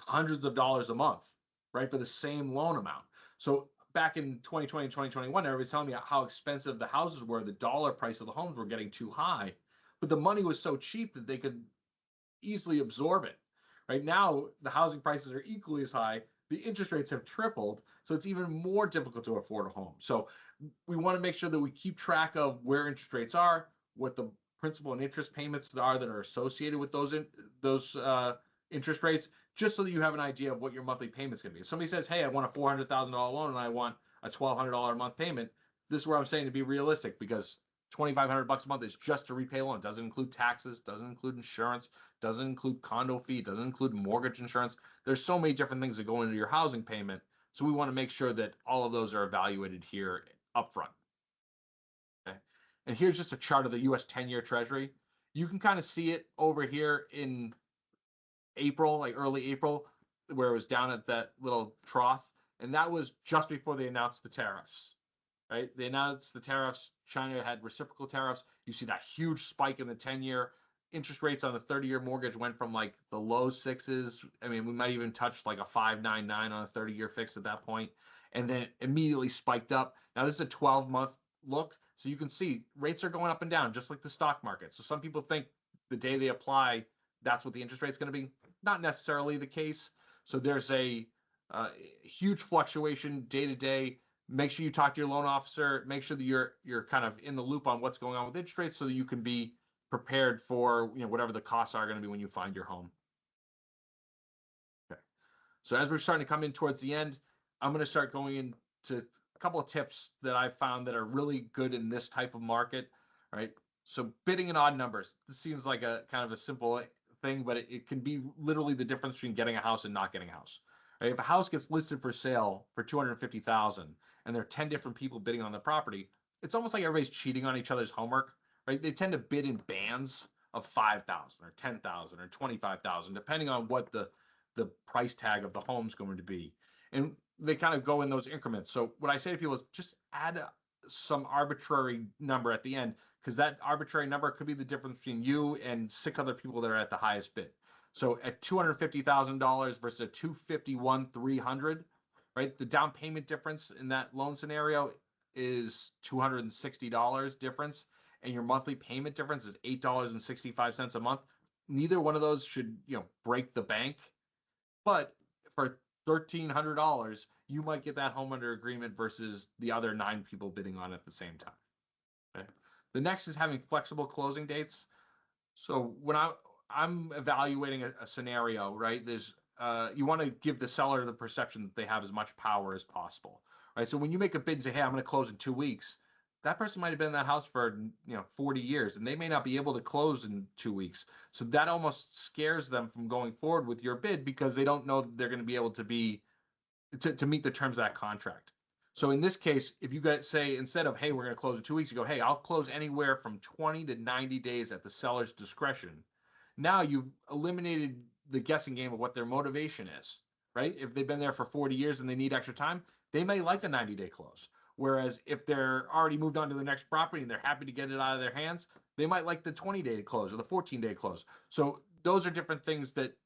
hundreds of dollars a month, right, for the same loan amount. So back in 2020 and 2021, everybody's telling me how expensive the houses were. The dollar price of the homes were getting too high, but the money was so cheap that they could easily absorb it. Right now, the housing prices are equally as high. The interest rates have tripled, so it's even more difficult to afford a home. So we want to make sure that we keep track of where interest rates are, what the principal and interest payments are that are associated with those interest rates, just so that you have an idea of what your monthly payment's going to be. If somebody says, hey, I want a $400,000 loan and I want a $1,200 a month payment, this is where I'm saying to be realistic, because $2,500 a month is just to repay a loan. It doesn't include taxes, doesn't include insurance, doesn't include condo fee, doesn't include mortgage insurance. There's so many different things that go into your housing payment. So we want to make sure that all of those are evaluated here upfront. Okay. And here's just a chart of the US 10-year Treasury. You can kind of see it over here in April, like early April, where it was down at that little trough. And that was just before they announced the tariffs. Right? They announced the tariffs. China had reciprocal tariffs. You see that huge spike in the 10-year. Interest rates on the 30-year mortgage went from like the low sixes. I mean, we might even touch like a 5.99 on a 30-year fix at that point, and then immediately spiked up. Now this is a 12-month look, so you can see rates are going up and down just like the stock market. So some people think the day they apply, that's what the interest rate's going to be. Not necessarily the case. So there's a huge fluctuation day to day. Make sure you talk to your loan officer. Make sure that you're kind of in the loop on what's going on with interest rates, so that you can be prepared for whatever the costs are going to be when you find your home. Okay. So as we're starting to come in towards the end, I'm going to start going into a couple of tips that I've found that are really good in this type of market. Right. So bidding in odd numbers. This seems like a kind of a simple thing, but it can be literally the difference between getting a house and not getting a house. Right? If a house gets listed for sale for $250,000 and there are 10 different people bidding on the property, it's almost like everybody's cheating on each other's homework. Right? They tend to bid in bands of 5,000 or 10,000 or 25,000, depending on what the price tag of the home's going to be. And they kind of go in those increments. So what I say to people is just add some arbitrary number at the end, because that arbitrary number could be the difference between you and 6 other people that are at the highest bid. So at $250,000 versus a $251,300, right? The down payment difference in that loan scenario is $260 difference, and your monthly payment difference is $8.65 a month. Neither one of those should, break the bank. But for $1,300, you might get that home under agreement versus the other 9 people bidding on it at the same time. Okay. The next is having flexible closing dates. So when I'm evaluating a scenario, right, there's you want to give the seller the perception that they have as much power as possible. Right. So when you make a bid and say, hey, I'm going to close in 2 weeks, that person might have been in that house for 40 years, and they may not be able to close in 2 weeks. So that almost scares them from going forward with your bid, because they don't know that they're going to be able to meet the terms of that contract. So in this case, if you guys say, instead of, hey, we're going to close in 2 weeks, you go, hey, I'll close anywhere from 20 to 90 days at the seller's discretion. Now you've eliminated the guessing game of what their motivation is, right? If they've been there for 40 years and they need extra time, they may like a 90-day close. Whereas if they're already moved on to the next property and they're happy to get it out of their hands, they might like the 20-day close or the 14-day close. So those are different things that,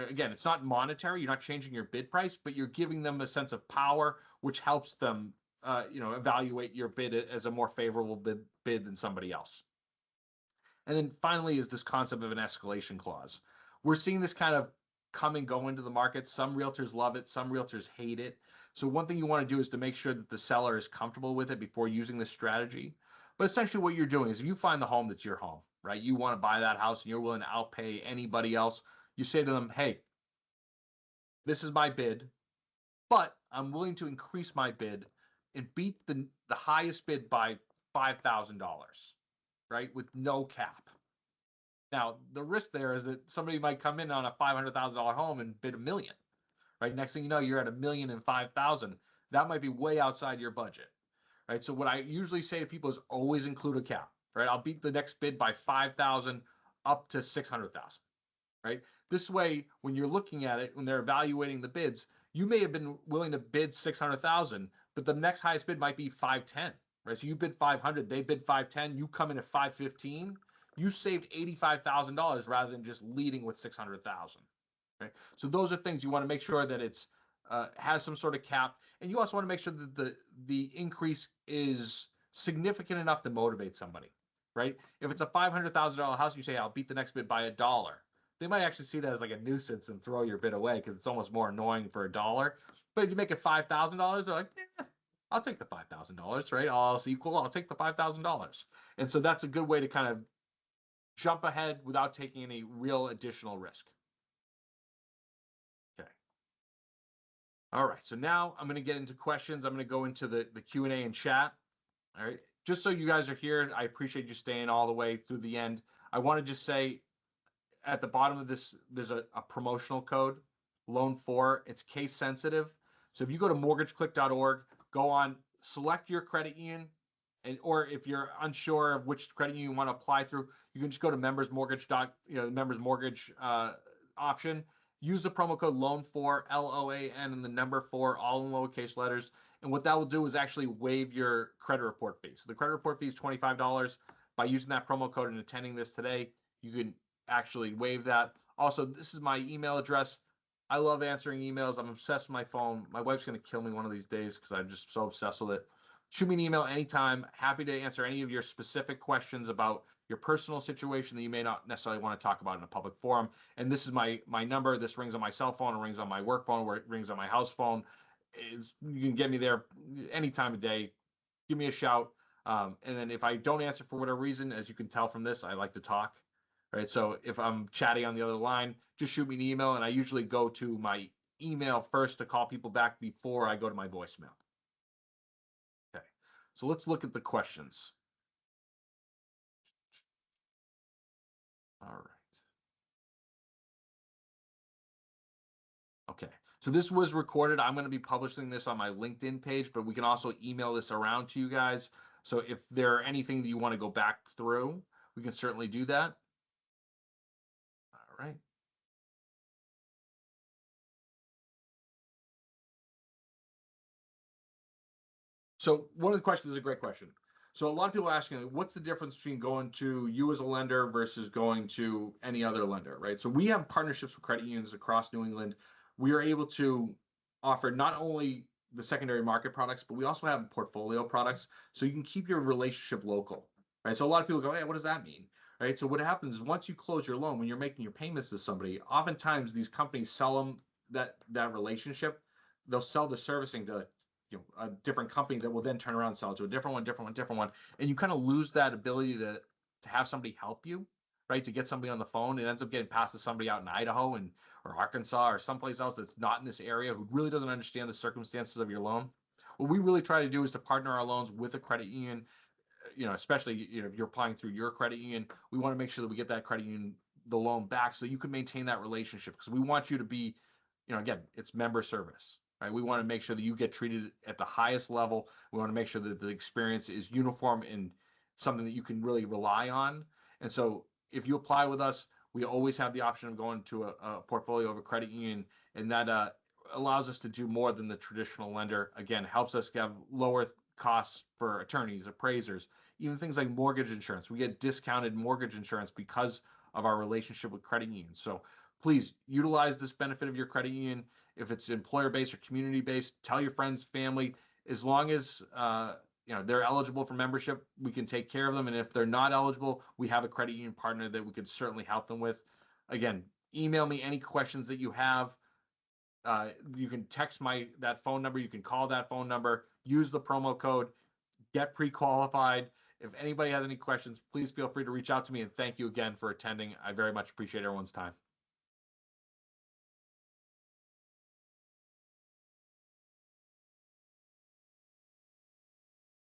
again, it's not monetary. You're not changing your bid price, but you're giving them a sense of power, which helps them, evaluate your bid as a more favorable bid than somebody else. And then finally is this concept of an escalation clause. We're seeing this kind of come and go into the market. Some realtors love it, some realtors hate it. So one thing you want to do is to make sure that the seller is comfortable with it before using this strategy. But essentially what you're doing is, if you find the home that's your home, right? You want to buy that house and you're willing to outpay anybody else. You say to them, hey, this is my bid, but I'm willing to increase my bid and beat the highest bid by $5,000, right? With no cap. Now, the risk there is that somebody might come in on a $500,000 home and bid $1 million, right? Next thing you know, you're at $1,005,000. That might be way outside your budget, right? So what I usually say to people is always include a cap, right? I'll beat the next bid by 5,000 up to 600,000, right? This way, when you're looking at it, when they're evaluating the bids, you may have been willing to bid 600,000, but the next highest bid might be 510, right? So you bid 500, they bid 510, you come in at 515, you saved $85,000 rather than just leading with 600,000. Right? So those are things you want to make sure that it's has some sort of cap, and you also want to make sure that the increase is significant enough to motivate somebody, right? If it's a $500,000 house, you say I'll beat the next bid by $1. They might actually see that as like a nuisance and throw your bid away because it's almost more annoying for $1. But if you make it $5,000, they're like, I'll take the $5,000, right? All else equal, I'll take the $5,000. And so that's a good way to kind of jump ahead without taking any real additional risk. Okay. All right. So now I'm going to get into questions. I'm going to go into the Q&A and chat. All right. Just so you guys are here, I appreciate you staying all the way through the end. I want to just say at the bottom of this, there's a promotional code, Loan 4. It's case sensitive. So if you go to mortgageclick.org, go on, select your credit union, or if you're unsure of which credit union you want to apply through, you can just go to members mortgage members mortgage option. Use the promo code LOAN4, LOAN, and the number 4, all in lowercase letters. And what that will do is actually waive your credit report fee. So the credit report fee is $25. By using that promo code and attending this today, you can actually waive that. Also, this is my email address. I love answering emails. I'm obsessed with my phone. My wife's going to kill me one of these days because I'm just so obsessed with it. Shoot me an email anytime. Happy to answer any of your specific questions about your personal situation that you may not necessarily want to talk about in a public forum. And this is my number. This rings on my cell phone. It rings on my work phone. Where it rings on my house phone. You can get me there any time of day. Give me a shout. And then if I don't answer for whatever reason, as you can tell from this, I like to talk. Right. So if I'm chatting on the other line, just shoot me an email. And I usually go to my email first to call people back before I go to my voicemail. Okay. So let's look at the questions. All right. Okay. So this was recorded. I'm going to be publishing this on my LinkedIn page, but we can also email this around to you guys. So if there are anything that you want to go back through, we can certainly do that. All right. So one of the questions is a great question. So a lot of people are asking, what's the difference between going to you as a lender versus going to any other lender, right? So we have partnerships with credit unions across New England. We are able to offer not only the secondary market products, but we also have portfolio products. So you can keep your relationship local, right? So a lot of people go, hey, what does that mean? Right? So what happens is once you close your loan, when you're making your payments to somebody, oftentimes these companies sell them that relationship. They'll sell the servicing to a different company that will then turn around and sell it to a different one, and you kind of lose that ability to have somebody help you, right? To get somebody on the phone. It ends up getting passed to somebody out in Idaho or Arkansas or someplace else that's not in this area who really doesn't understand the circumstances of your loan. What we really try to do is to partner our loans with a credit union, especially if you're applying through your credit union. We want to make sure that we get that credit union the loan back so you can maintain that relationship, because we want you to be, again, it's member service. right? We want to make sure that you get treated at the highest level. We want to make sure that the experience is uniform and something that you can really rely on. And so if you apply with us, we always have the option of going to a portfolio of a credit union, and that allows us to do more than the traditional lender. Again, helps us have lower costs for attorneys, appraisers, even things like mortgage insurance. We get discounted mortgage insurance because of our relationship with credit unions. So please utilize this benefit of your credit union. If it's employer-based or community-based, tell your friends, family. As long as they're eligible for membership, we can take care of them. And if they're not eligible, we have a credit union partner that we could certainly help them with. Again, email me any questions that you have. You can text that phone number. You can call that phone number. Use the promo code. Get pre-qualified. If anybody has any questions, please feel free to reach out to me. And thank you again for attending. I very much appreciate everyone's time.